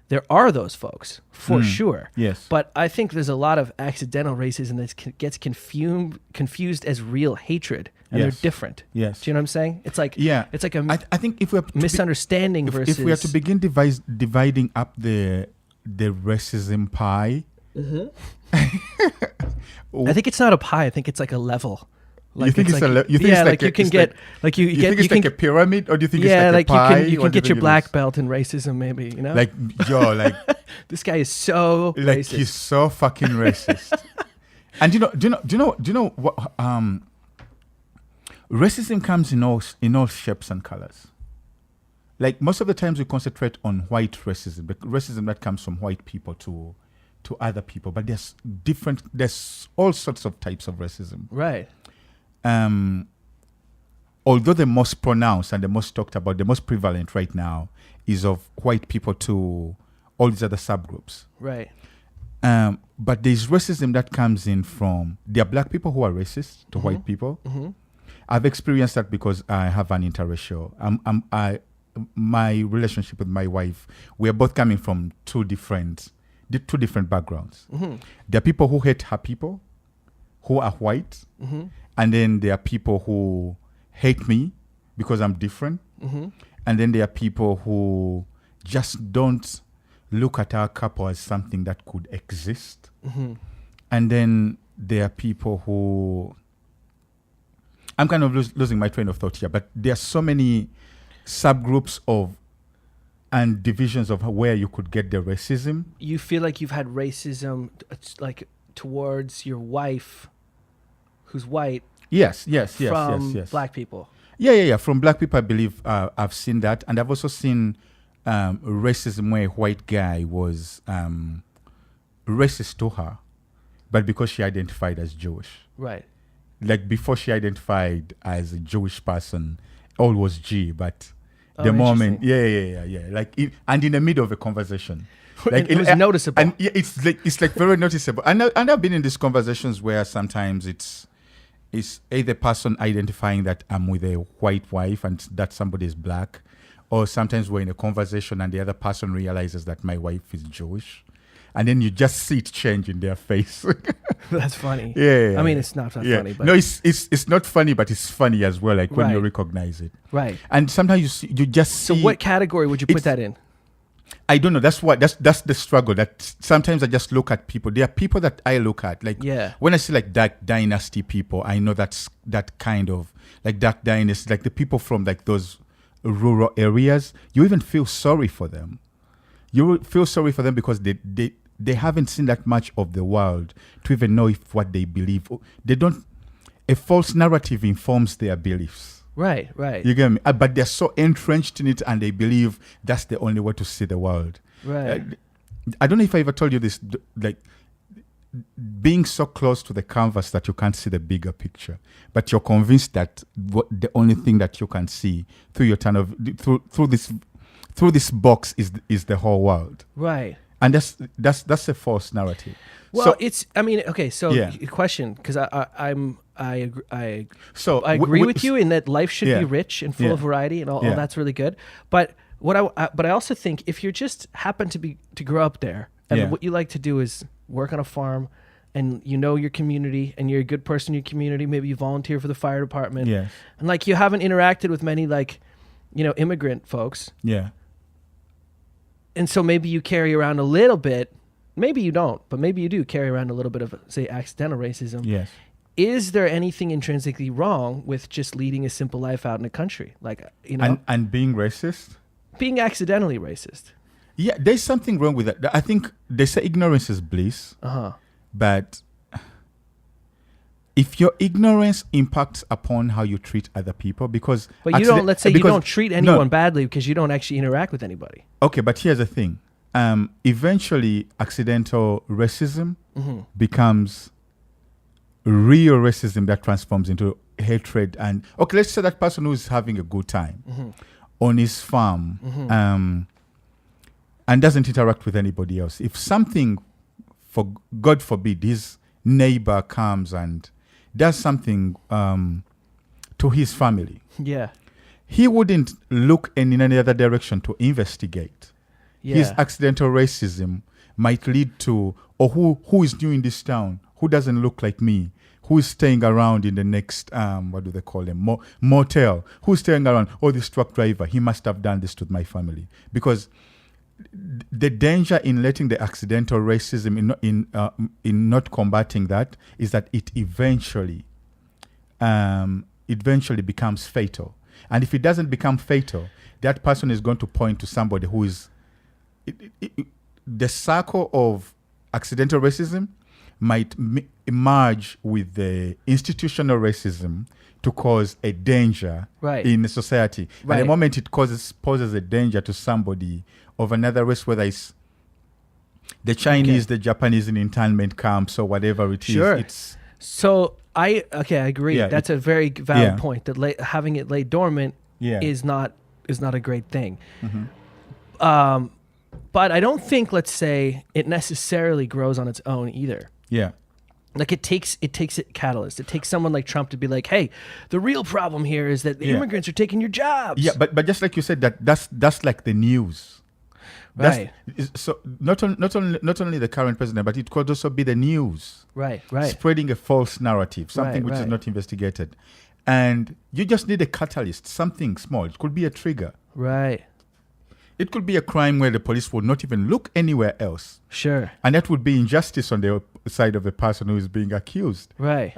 there are those folks, for sure. Yes. But I think there's a lot of accidental racism that gets confused as real hatred. And Yes. they're different. Yes. Do you know what I'm saying? It's like it's like a I think if we have misunderstanding versus if we are to begin dividing up the racism pie, I think it's not a pie. I think it's like a level. Like you think it's like, you think it's like you can get like you think it's like a pyramid, or do you think yeah, it's like a pie? you What can do get your think it black is? belt in racism, maybe, you know. Like like This guy is so like racist. he's so fucking racist. And do you know what racism comes in all shapes and colors. Like most of the times we concentrate on white racism, but racism that comes from white people to other people. But there's all sorts of types of racism. Right. Although the most pronounced and the most talked about, the most prevalent right now is of white people to all these other subgroups. Right. But there's racism that comes in from, there are black people who are racist to white people. I've experienced that because I have an interracial. My relationship with my wife, we are both coming from two different backgrounds. There are people who hate her people, who are white, and then there are people who hate me because I'm different, and then there are people who just don't look at our couple as something that could exist, and then there are people who, I'm kind of losing my train of thought here, but there are so many subgroups of and divisions of where you could get the racism. You feel like you've had racism like towards your wife who's white Yes, from yes. black people. Yeah. From black people, I believe I've seen that. And I've also seen racism where a white guy was racist to her, but because she identified as Jewish. Right. Like before she identified as a Jewish person, all was G, but Oh, the moment, interesting. yeah. Like, and in the middle of a conversation. Like it was noticeable. And yeah, it's like very noticeable. And I've been in these conversations where sometimes it's either person identifying that I'm with a white wife and that somebody is black, or sometimes we're in a conversation and the other person realizes that my wife is Jewish, and then you just see it change in their face. That's funny. Yeah. I mean, it's not funny, but no, it's not funny, but it's funny as well. Like when you Right. recognize it, right. and sometimes you just So see. what category would you put it's- that in? I don't know. That's the struggle. That sometimes I just look at people. There are people that I look at, like Yeah. when I see like Dark Dynasty people, I know that's that kind of like Dark Dynasty, like the people from like those rural areas. You even feel sorry for them. You feel sorry for them because they haven't seen that much of the world to even know if what they believe. They don't. A false narrative informs their beliefs. Right. You get me? But they're so entrenched in it, and they believe that's the only way to see the world. Right. I don't know if I ever told you this, like being so close to the canvas that you can't see the bigger picture, but you're convinced that the only thing that you can see through your through this box is the whole world. Right. And that's a false narrative. Well, So- it's. I mean, okay. So, Yeah. question, because I So I agree with you in that life should Yeah. be rich and full Yeah. of variety, and all Yeah. that's really good. But but I also think if you just happen to grow up there, and Yeah. what you like to do is work on a farm, and you know your community, and you're a good person in your community, maybe you volunteer for the fire department, Yes. and like you haven't interacted with many like, immigrant folks, Yeah. and so maybe you carry around a little bit. Maybe you don't, but maybe you do carry around a little bit of, say, accidental racism. Yes. Is there anything intrinsically wrong with just leading a simple life out in the country? Like, And being racist? being accidentally racist. Yeah, there's something wrong with that. I think they say ignorance is bliss, Uh-huh. but if your ignorance impacts upon how you treat other people, because But you don't, let's say you don't treat anyone badly because you don't actually interact with anybody. Okay, but here's the thing: eventually accidental racism becomes real racism that transforms into hatred. And okay, let's say that person who is having a good time on his farm and doesn't interact with anybody else. If something, for God forbid, his neighbor comes and does something to his family, Yeah. he wouldn't look in any other direction to investigate. Yeah. His accidental racism might lead to, or who is new in this town, who doesn't look like me, who is staying around in the next, what do they call them, motel, who's staying around, oh, this truck driver, he must have done this to my family. Because the danger in letting the accidental racism in not combating that is that it eventually becomes fatal. And if it doesn't become fatal, that person is going to point to somebody who is the circle of accidental racism might emerge with the institutional racism to cause a danger in the society. Right. And the moment it poses a danger to somebody of another race, whether it's the Chinese, the Japanese in internment camps or whatever it is. Sure. So I agree. Yeah, that's a very valid point. That having it lay dormant is not a great thing. But I don't think, let's say, it necessarily grows on its own either. Yeah. Like it takes a catalyst. It takes someone like Trump to be like, hey, the real problem here is that the immigrants are taking your jobs. Yeah, but just like you said, that's like the news. Right. So not only the current president, but it could also be the news. Right. Spreading a false narrative, something which is not investigated. And you just need a catalyst, something small. It could be a trigger. Right. It could be a crime where the police would not even look anywhere else. Sure. And that would be injustice on the side of the person who is being accused. Right.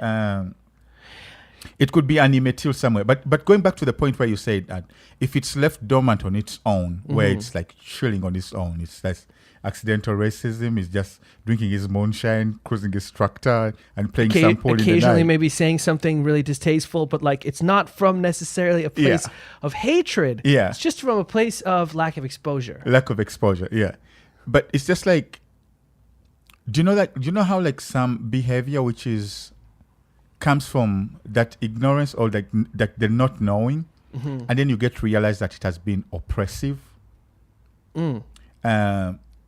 It could be an immature somewhere. But going back to the point where you said that if it's left dormant on its own, where it's like chilling on its own, it's like accidental racism, is just drinking his moonshine, cruising his tractor, and playing some pool in the night. Occasionally maybe saying something really distasteful, but like it's not from necessarily a place of hatred. Yeah. It's just from a place of lack of exposure. Lack of exposure, yeah. But it's just like, do you know how like some behavior which comes from that ignorance or that they're not knowing, and then you get to realize that it has been oppressive.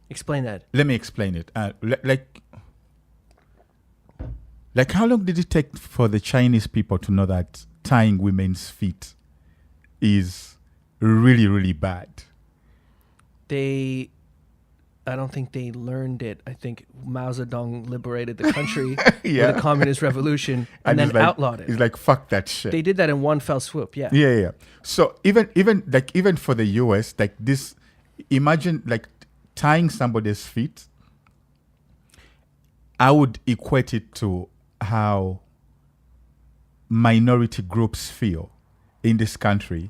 Explain that. Let me explain it. Like how long did it take for the Chinese people to know that tying women's feet is really, really bad? I don't think they learned it. I think Mao Zedong liberated the country with the communist revolution and then outlawed it. It's like, fuck that shit. They did that in one fell swoop, yeah. Yeah. So even for the US, like this, imagine like tying somebody's feet, I would equate it to how minority groups feel in this country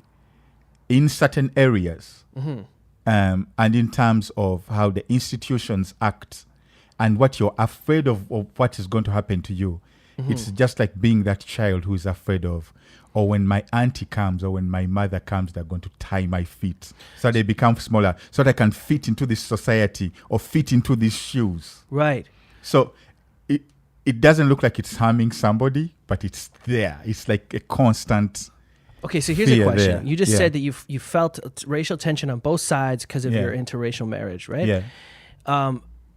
in certain areas. And in terms of how the institutions act and what you're afraid of what is going to happen to you. It's just like being that child who is afraid of, or when my auntie comes or when my mother comes, they're going to tie my feet so they become smaller so that I can fit into this society or fit into these shoes. Right. So it doesn't look like it's harming somebody, but it's there. It's like a constant... Okay, so here's a question. There. You just said that you felt racial tension on both sides because of your interracial marriage, right? Yeah.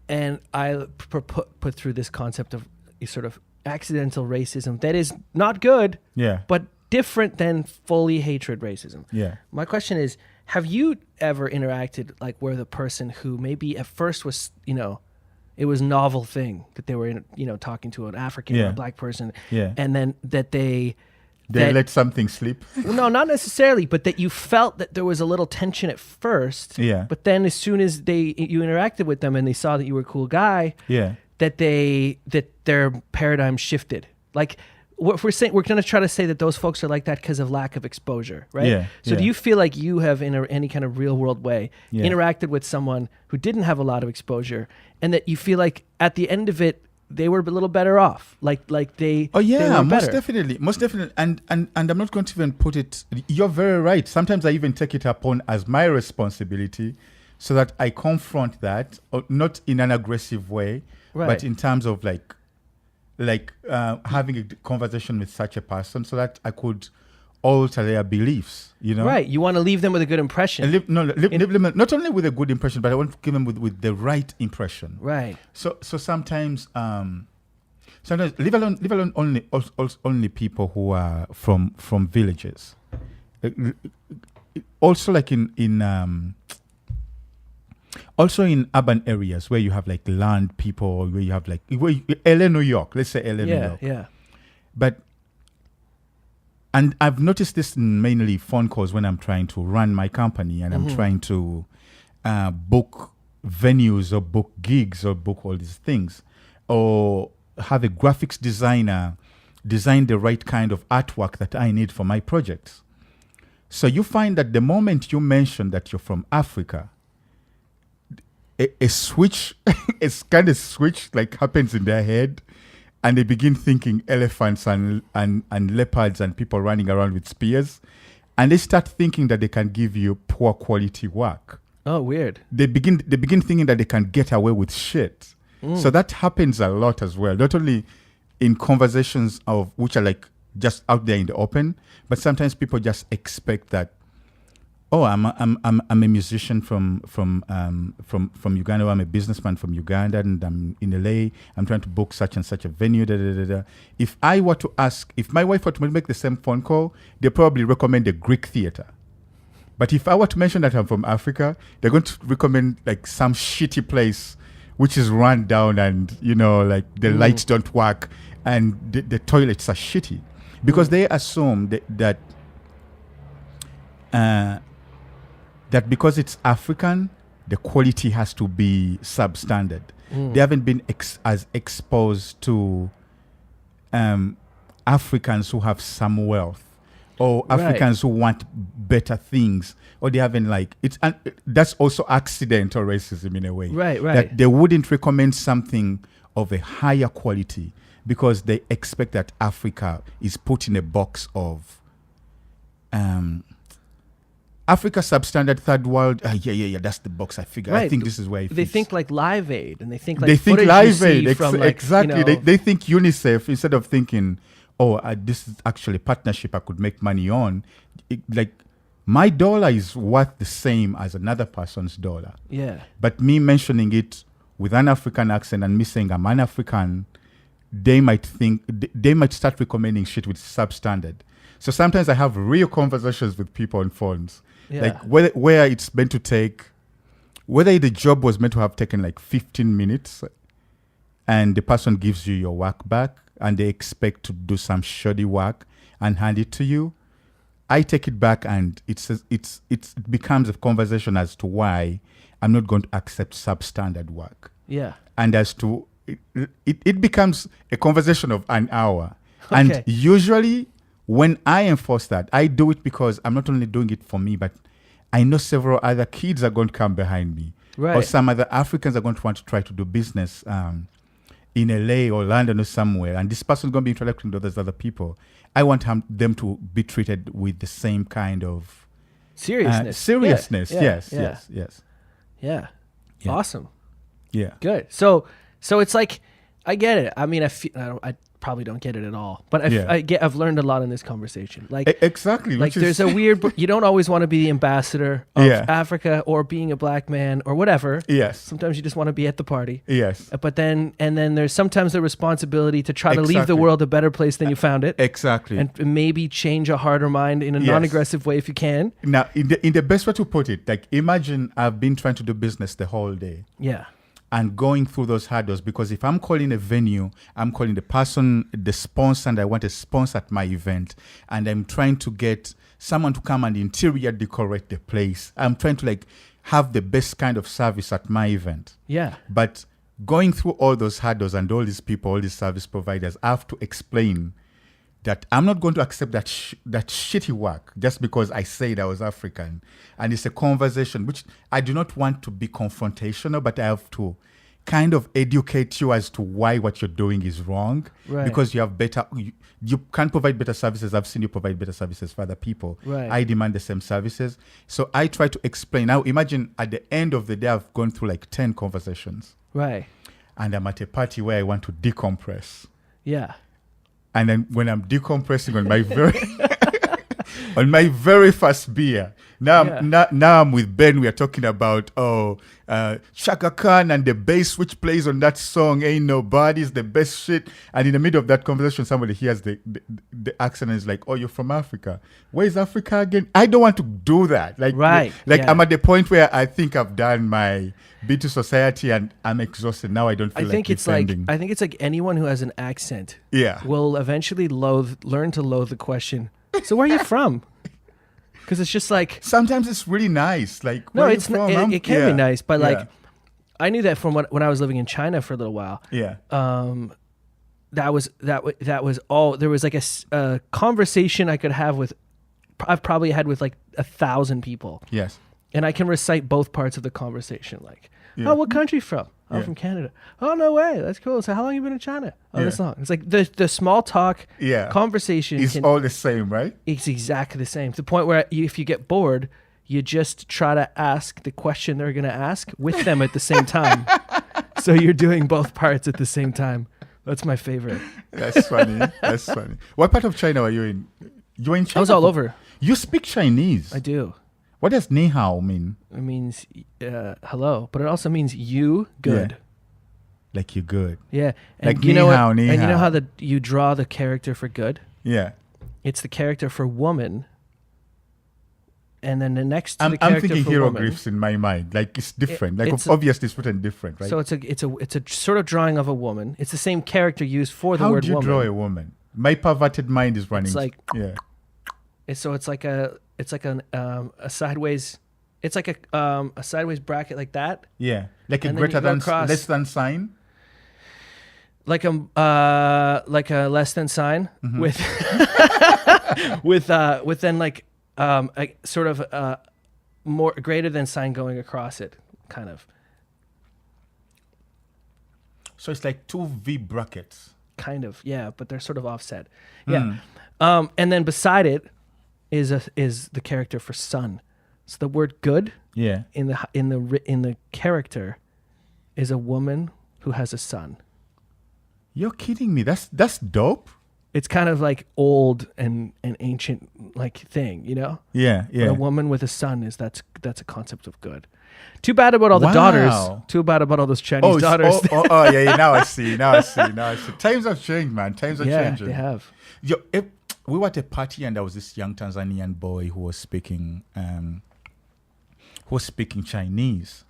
And I put through this concept of sort of accidental racism that is not good, but different than fully hatred racism. Yeah. My question is, have you ever interacted like where the person who maybe at first was, it was a novel thing that they were, talking to an African or a black person, and then that they let something slip? No, not necessarily, but that you felt that there was a little tension at first. Yeah. But then as soon as you interacted with them and they saw that you were a cool guy, that their paradigm shifted. Like what we're saying, we're going to try to say that those folks are like that because of lack of exposure, right? Yeah. So do you feel like you have in any kind of real world way interacted with someone who didn't have a lot of exposure, and that you feel like at the end of it, they were a little better off, like they. Oh yeah, they were most better. definitely, and I'm not going to even put it. You're very right. Sometimes I even take it upon as my responsibility so that I confront that, not in an aggressive way, Right. but in terms of having a conversation with such a person, so that I could alter their beliefs. You know, Right. You want to leave them with a good impression. and leave them not only with a good impression, but I want to give them with the right impression. Right. So sometimes leave alone only people who are from villages. Also, like also in urban areas where you have like land people, where you have like LA, New York. Let's say LA, New Yeah. York. Yeah. And I've noticed this in mainly phone calls when I'm trying to run my company and I'm trying to book venues or book gigs or book all these things, or have a graphics designer design the right kind of artwork that I need for my projects. So you find that the moment you mention that you're from Africa, a switch, it's kind of switch like happens in their head, and they begin thinking elephants and leopards and people running around with spears, and they start thinking that they can give you poor quality work. Oh, weird. They begin thinking that they can get away with shit. So that happens a lot as well, not only in conversations of which are like just out there in the open, but sometimes people just expect that, oh, I'm a musician from Uganda. Or I'm a businessman from Uganda, and I'm in LA. I'm trying to book such and such a venue. Da, da, da, da. If my wife were to make the same phone call, they probably recommend a Greek theater. But if I were to mention that I'm from Africa, they're going to recommend like some shitty place which is run down, and like the lights don't work and the toilets are shitty, because they assume that because it's African, the quality has to be substandard. They haven't been as exposed to Africans who have some wealth, or Africans who want better things, or they haven't that's also accidental racism in a way. Right. That they wouldn't recommend something of a higher quality because they expect that Africa is put in a box of Africa substandard third world. Yeah, that's the box I figure. Right. I think this is where it They fits. think like Live Aid, and they think like They think footage you Live see Aid, from, like, exactly. They think UNICEF instead of thinking, this is actually a partnership I could make money on. My dollar is worth the same as another person's dollar. Yeah. But me mentioning it with an African accent and me saying I'm an African, they might start recommending shit with substandard. So sometimes I have real conversations with people on phones. Yeah. Like where it's meant to take, whether the job was meant to have taken like 15 minutes and the person gives you your work back and they expect to do some shoddy work and hand it to you, I take it back and it becomes a conversation as to why I'm not going to accept substandard work. Yeah. And as to, it becomes a conversation of an hour. Okay. And usually when I enforce that, I do it because I'm not only doing it for me, but I know several other kids are going to come behind me. Right. Or some other Africans are going to want to try to do business in LA or London or somewhere. And this person is going to be interacting with those other people. I want them to be treated with the same kind of seriousness. Yes. Yeah. Yeah. Awesome. Yeah. Good. So it's like, I get it. I mean, I probably don't get it at all, but I've learned a lot in this conversation. Like exactly. Like there's a weird, you don't always want to be the ambassador of Africa or being a black man or whatever. Yes. Sometimes you just want to be at the party. Yes. But then there's sometimes the responsibility to try to leave the world a better place than you found it. Exactly. And maybe change a harder mind in a non-aggressive way if you can. Now, in the best way to put it, like imagine I've been trying to do business the whole day. Yeah. And going through those hurdles, because if I'm calling a venue, I'm calling the sponsor, and I want a sponsor at my event, and I'm trying to get someone to come and interior decorate the place. I'm trying to have the best kind of service at my event. Yeah. But going through all those hurdles and all these people, all these service providers, I have to explain that I'm not going to accept that shitty work just because I said I was African. And it's a conversation which I do not want to be confrontational, but I have to kind of educate you as to why what you're doing is wrong, Right. because you have better, you can provide better services. I've seen you provide better services for other people. Right. I demand the same services. So I try to explain. Now imagine at the end of the day, I've gone through like 10 conversations, Right. and I'm at a party where I want to decompress. Yeah. And then when I'm decompressing on my very on my very first beer, now I'm with Ben. We are talking about Shaka Khan and the bass which plays on that song "Ain't Nobody's" the best shit. And in the middle of that conversation, somebody hears the accent and is like, "Oh, you're from Africa? Where's Africa again?" I don't want to do that. Like, Right. Like Yeah. I'm at the point where I think I've done my bit to society and I'm exhausted. Now I don't feel I think it's defending. like anyone who has an accent Yeah. will eventually learn to loathe the question. So where are you from? Because it's just like Sometimes it's really nice. Like, no, where it's you not, from? it can be nice, but like Yeah. I knew that from when I was living in China for a little while. Yeah. That was all. There was like a conversation I could have with. I've probably had with like 1,000 people, Yes. and I can recite both parts of the conversation. Like, Yeah. oh, what country you from? I'm Yeah. from Canada. Oh, no way. That's cool. So how long you been in China? Oh, Yeah. this long. It's like the small talk Yeah. conversation. It's all the same, right? It's exactly the same. To the point where if you get bored, you just try to ask the question they're going to ask with them at the same time. So you're doing both parts at the same time. That's my favorite. That's funny. That's funny. What part of China were you in? You were in China? I was all over. You speak Chinese. I do. What does ni hao mean? It means hello, but it also means you good. Yeah. Like you're good. Yeah. And Like you ni know hao, what? ni And you know hao. how you draw the character for good? Yeah. It's the character for woman. And then the next to I'm the character thinking for woman. hieroglyphs in my mind. Like it's different. Like it's obviously it's written different, right? So it's a sort of drawing of a woman. It's the same character used for the How word do you woman. draw a woman? My perverted mind is running. It's like yeah. so it's like a sideways. It's like a sideways bracket like that, Yeah. Like a And then greater you go than across. less than sign. like a less than sign with with then like a sort of more greater than sign going across it, kind of. So it's like two V brackets. Kind of, yeah, but they're sort of offset. Yeah. And then beside it is the character for son. So the word good Yeah. in the character is a woman who has a son. You're kidding me. That's dope. It's kind of like old and ancient like thing, you know? Yeah, But yeah. a woman with a son that's a concept of good. Too bad about all the Wow. daughters. Too bad about all those Chinese daughters. Yeah. Now I see. Now I see. Times have changed, man. Times are Yeah, changing. they have. We were at a party and there was this young Tanzanian boy who was speaking Chinese.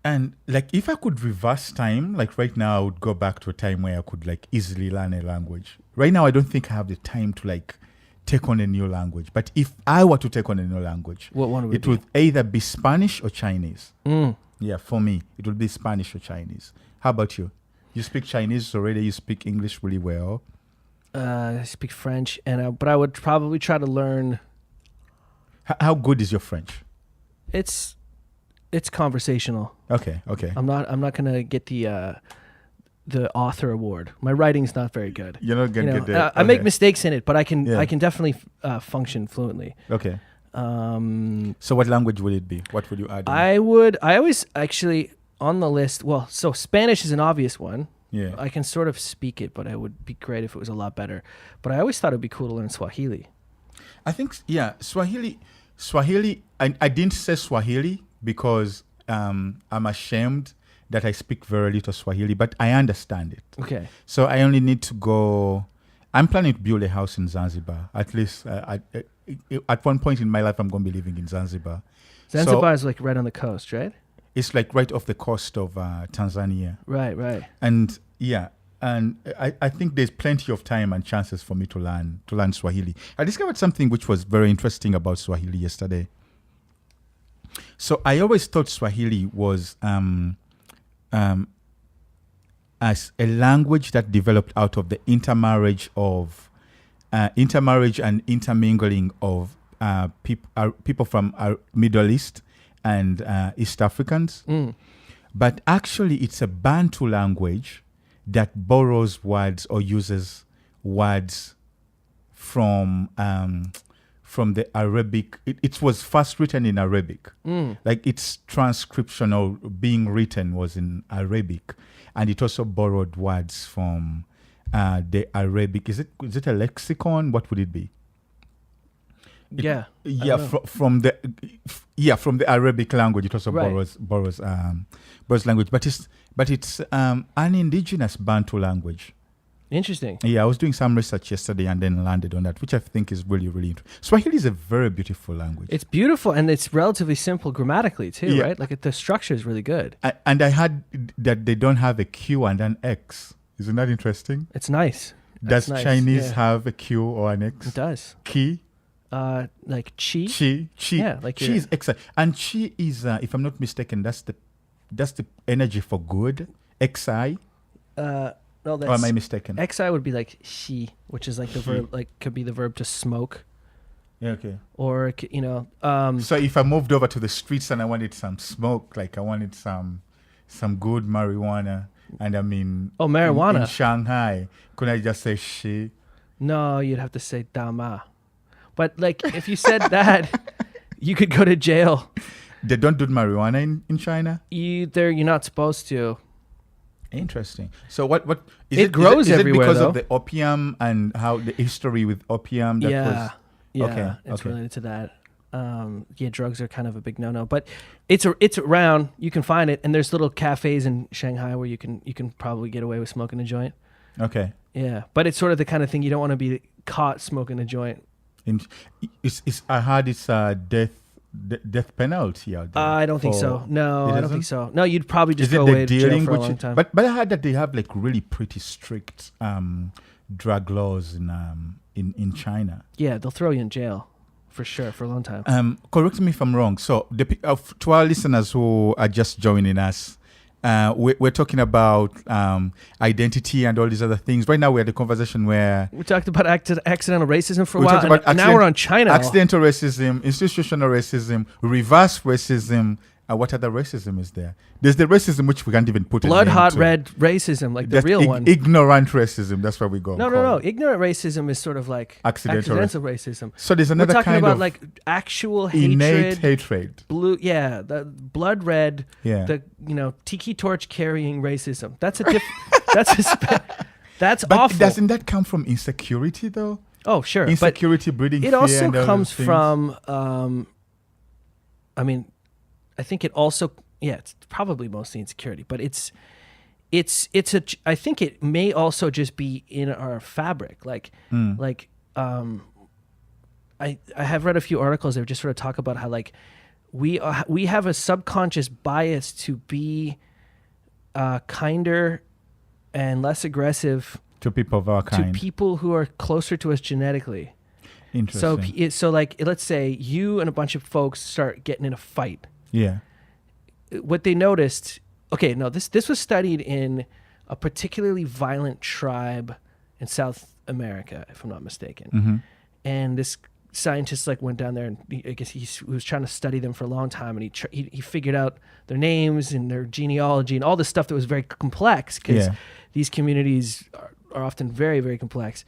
And like if I could reverse time, like right now I would go back to a time where I could like easily learn a language. Right now I don't think I have the time to like take on a new language. But if I were to take on a new language, What one would it be? would either be Spanish or Chinese. Yeah, for me, it would be Spanish or Chinese. How about you? You speak Chinese already. You speak English really well. I speak French, but I would probably try to learn. How good is your French? It's conversational. Okay. I'm not gonna get the author award. My writing's not very good. You're not gonna You get know, there. I make mistakes in it, but I can Yeah. definitely function fluently. Okay. So what language would it be? What would you add? in? I always actually on the list. Well, so Spanish is an obvious one. Yeah. I can sort of speak it, but it would be great if it was a lot better. But I always thought it'd be cool to learn Swahili. I think Swahili. I didn't say Swahili because I'm ashamed that I speak very little Swahili, but I understand it. Okay. So I only need to go. I'm planning to build a house in Zanzibar. At least at one point in my life, I'm going to be living in Zanzibar. Zanzibar is like right on the coast, right? It's like right off the coast of Tanzania. Right. And yeah, and I think there's plenty of time and chances for me to learn Swahili. I discovered something which was very interesting about Swahili yesterday. So I always thought Swahili was as a language that developed out of the intermarriage and intermingling of people from Middle East and East Africans. but actually it's a Bantu language that borrows words or uses words from the Arabic. It was first written in Arabic. Like its transcription or being written was in Arabic, and it also borrowed words from the Arabic. Is it a lexicon? What would it be? From the Arabic language. It also borrows language, but it's an indigenous Bantu language. Interesting. Yeah, I was doing some research yesterday and then landed on that, which I think is really, really interesting. Swahili is a very beautiful language. It's beautiful, and it's relatively simple grammatically too, right? Like the structure is really good. And I heard that they don't have a Q and an X. Isn't that interesting? It's nice. Does Chinese have a Q or an X? It does. Ki? Like chi. Chi. Yeah, like chi is excellent. And chi is, if I'm not mistaken, that's the energy for good. Xi. No, that's, or am I mistaken? Xi would be like shi, which is like the verb, like could be the verb to smoke. Yeah, okay. Or so if I moved over to the streets and I wanted some smoke, like I wanted some good marijuana, and I mean, marijuana in Shanghai, could I just say shi? No, you'd have to say dama. But like if you said that, you could go to jail. They don't do marijuana in China? You're not supposed to. Interesting. So what is it grows is everywhere, it because though. of the opium and how the history with opium Yeah, okay, it's related to that. Drugs are kind of a big no-no, but it's around. You can find it, and there's little cafes in Shanghai where you can probably get away with smoking a joint. Okay. Yeah, but it's sort of the kind of thing you don't want to be caught smoking a joint. I heard it's death penalty out there. I don't think so. No, I don't think so. No, you'd probably just Is go it away to jail for a long time. But I heard that they have like really pretty strict drug laws in China. Yeah, they'll throw you in jail for sure for a long time. Correct me if I'm wrong. So to our listeners who are just joining us, we're talking about identity and all these other things. Right now, we had a conversation where we talked about accidental racism for a while. And now we're on China. Accidental racism, institutional racism, reverse racism. What other racism is there? There's the racism which we can't even put blood a name hot to. red racism, like the real one. Ignorant racism. That's where we go. No. Ignorant racism is sort of like accidental racism. So there's another We're talking kind about of like actual innate hatred. Blue, the blood red. Yeah. The tiki torch carrying racism. That's that's but awful. Doesn't that come from insecurity though? Oh sure, insecurity breeding. It fear also and all comes those from. I think it also. Yeah, it's probably mostly insecurity, but I think it may also just be in our fabric. I have read a few articles that just sort of talk about how like we have a subconscious bias to be kinder and less aggressive to people of our kind, to people who are closer to us genetically. Interesting. So like let's say you and a bunch of folks start getting in a fight. Yeah. What they noticed, this was studied in a particularly violent tribe in South America, if I'm not mistaken. Mm-hmm. And this scientist like went down there, and I guess he was trying to study them for a long time, and he figured out their names and their genealogy and all this stuff that was very complex because these communities are often very, very complex.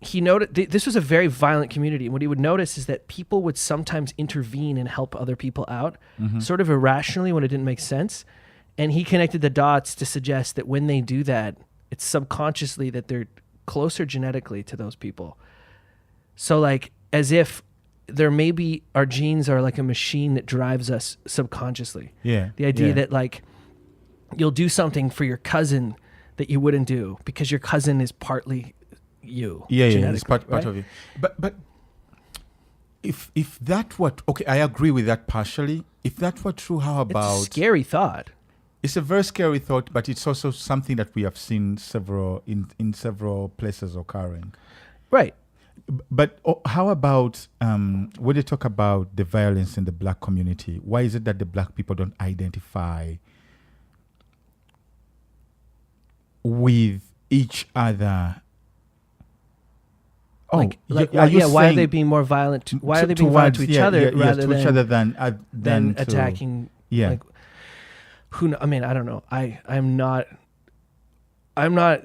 He noted this was a very violent community, and what he would notice is that people would sometimes intervene and help other people out, sort of irrationally when it didn't make sense. And he connected the dots to suggest that when they do that, it's subconsciously that they're closer genetically to those people. So like as if there maybe our genes are like a machine that drives us subconsciously. Yeah. The idea that like you'll do something for your cousin that you wouldn't do because your cousin is partly you. It's part of you. But if that were I agree with that partially. If that were true, how about it's a scary thought. It's a very scary thought, but it's also something that we have seen in several places occurring. Right. But how about when they talk about the violence in the black community? Why is it that the black people don't identify with each other? Why are they being more violent? Why are they being violent to each other rather than attacking Yeah. Like, I mean, I don't know. I'm not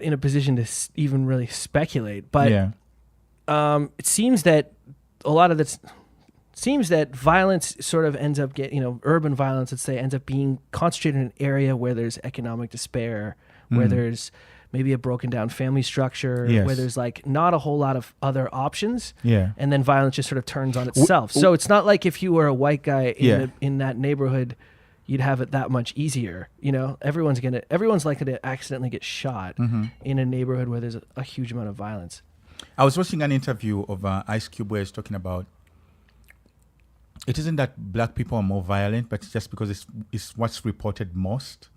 in a position to even really speculate, but yeah. it seems that a lot of this seems that violence sort of ends up urban violence, let's say, ends up being concentrated in an area where there's economic despair, where there's maybe a broken down family structure, Yes. where there's like not a whole lot of other options. Yeah. And then violence just sort of turns on itself. So it's not like if you were a white guy in that neighborhood, you'd have it that much easier. You know, everyone's likely to accidentally get shot in a neighborhood where there's a huge amount of violence. I was watching an interview of Ice Cube where he's talking about it isn't that black people are more violent, but it's just because it's what's reported most.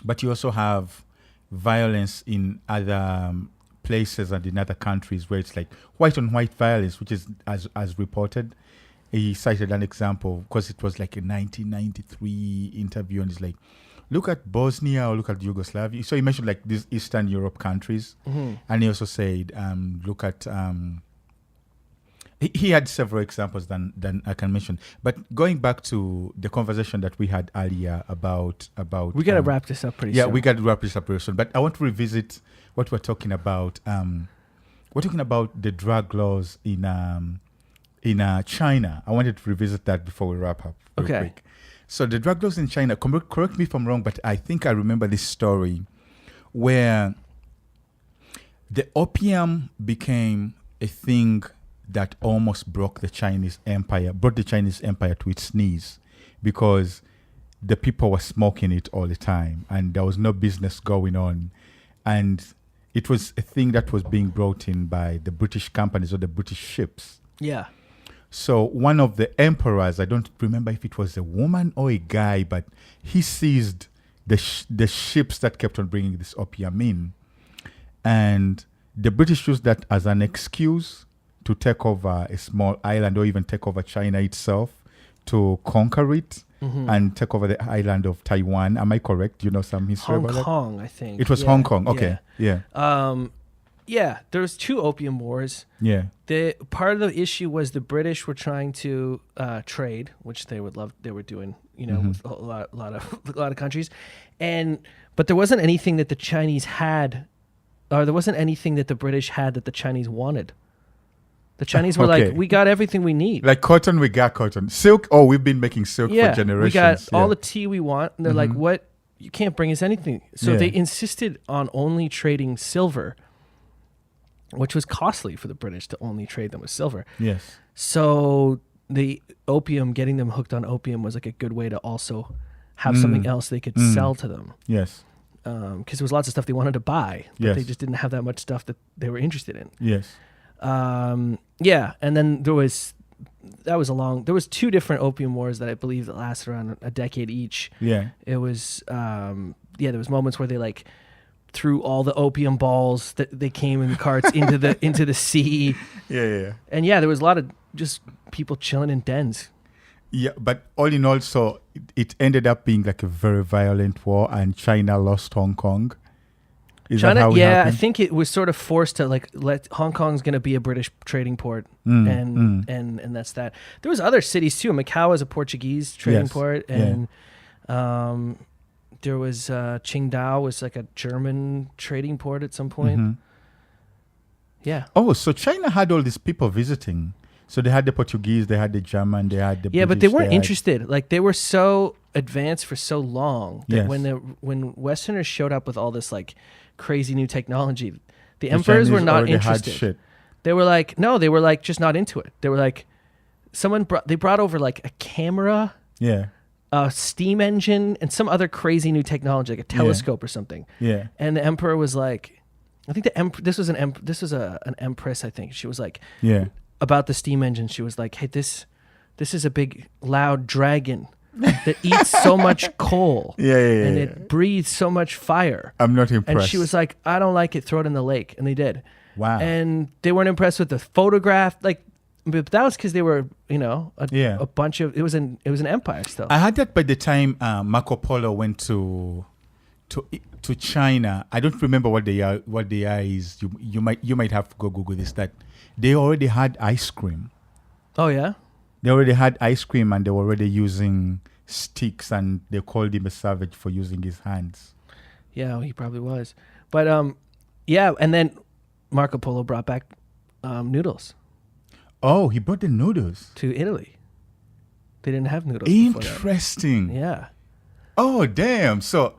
But you also have violence in other places and in other countries where it's like white on white violence, which is as reported. He cited an example because it was like a 1993 interview, and he's like, look at Bosnia or look at Yugoslavia. So he mentioned like these Eastern Europe countries, and he also said, look at. He had several examples than I can mention. But going back to the conversation that we had earlier about we got to wrap this up pretty soon. Yeah, we got to wrap this up pretty soon. But I want to revisit what we're talking about. We're talking about the drug laws in China. I wanted to revisit that before we wrap up. Real quick. So the drug laws in China. Correct me if I'm wrong, but I think I remember this story where the opium became a thing that almost brought the Chinese empire to its knees, because the people were smoking it all the time and there was no business going on. And it was a thing that was being brought in by the British companies or the British ships. Yeah. So one of the emperors, I don't remember if it was a woman or a guy, but he seized the ships that kept on bringing this opium in. And the British used that as an excuse to take over a small island or even take over China itself, to conquer it and take over the island of Taiwan. Am I correct? You know some history about that? Hong Kong, I think. It was Hong Kong. Okay. Yeah. Yeah, there was 2 opium wars. Yeah. The part of the issue was the British were trying to trade, which they would love. They were doing, with a lot of countries, but there wasn't anything that the Chinese had, or there wasn't anything that the British had that the Chinese wanted. The Chinese were like, we got everything we need. Like cotton, we got cotton. Silk, we've been making silk for generations. We got all the tea we want. And they're like, what? You can't bring us anything. So they insisted on only trading silver, which was costly for the British to only trade them with silver. Yes. So the opium, getting them hooked on opium was like a good way to also have something else they could sell to them. Yes. Because there was lots of stuff they wanted to buy, but they just didn't have that much stuff that they were interested in. Yes. And then there was 2 different opium wars that I believe that lasted around a decade each. Yeah. It was, there was moments where they like threw all the opium balls that they came in carts into the sea. Yeah. And there was a lot of just people chilling in dens. Yeah, but all in all, so it ended up being like a very violent war, and China lost Hong Kong. Is China, that how it happened? I think it was sort of forced to like let Hong Kong's going to be a British trading port, and that's that. There was other cities too. Macau was a Portuguese trading port, and there was Qingdao was like a German trading port at some point. Yeah. Oh, so China had all these people visiting. So they had the Portuguese, they had the German, they had the British, but they weren't interested. Like they were so advanced for so long that when Westerners showed up with all this like crazy new technology, the emperors were not interested. They were like, no, they were like just not into it. They were like, they brought over like a camera, a steam engine, and some other crazy new technology, like a telescope or something. Yeah. And the emperor was like, I think this was an empress. I think she was like, about the steam engine. She was like, hey, this is a big loud dragon that eats so much coal. And it breathes so much fire. I'm not impressed. And she was like, I don't like it, throw it in the lake. And they did. Wow. And they weren't impressed with the photograph. Like, but that was because they were, a bunch of, it was an empire still. I had that by the time Marco Polo went to China. I don't remember what they are is. You might have to go Google this, that they already had ice cream. Oh yeah? They already had ice cream, and they were already using sticks, and they called him a savage for using his hands. Yeah, he probably was. But yeah, and then Marco Polo brought back noodles Oh, he brought the noodles. to Italy. They didn't have noodles before that. Interesting. Yeah. Oh, damn. So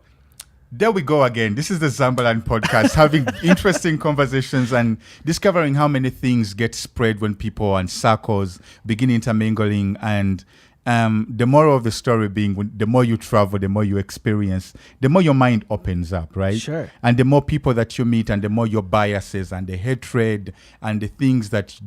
there we go again. This is the Zambaland podcast, having interesting conversations and discovering how many things get spread when people and circles begin intermingling. And the moral of the story being, the more you travel, the more you experience, the more your mind opens up, right? Sure. And the more people that you meet, and the more your biases and the hatred and the things that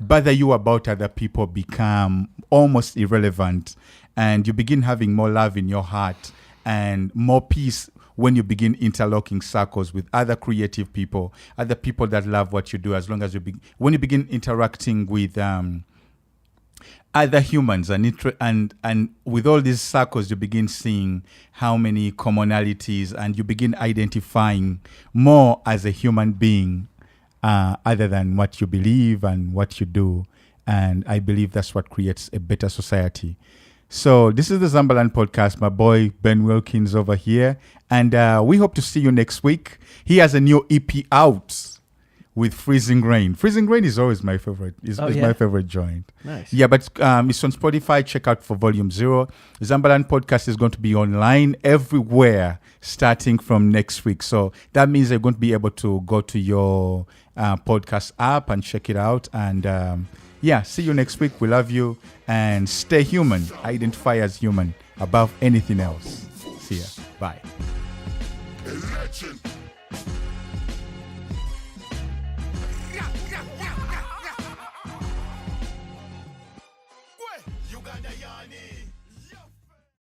bother you about other people become almost irrelevant. And you begin having more love in your heart and more peace when you begin interlocking circles with other creative people, other people that love what you do, as long as when you begin interacting with other humans and with all these circles, you begin seeing how many commonalities, and you begin identifying more as a human being other than what you believe and what you do. And I believe that's what creates a better society. So this is the Zambaland podcast. My boy Ben Wilkins over here, and we hope to see you next week. He has a new EP out with Freezing Rain. Freezing Rain is always my favorite. Is my favorite joint. Nice. Yeah, but it's on Spotify. Check out for Volume 0. Zambaland podcast is going to be online everywhere starting from next week. So that means you're going to be able to go to your podcast app and check it out. And yeah, see you next week. We love you, and stay human. Identify as human above anything else. See ya. Bye. A legend.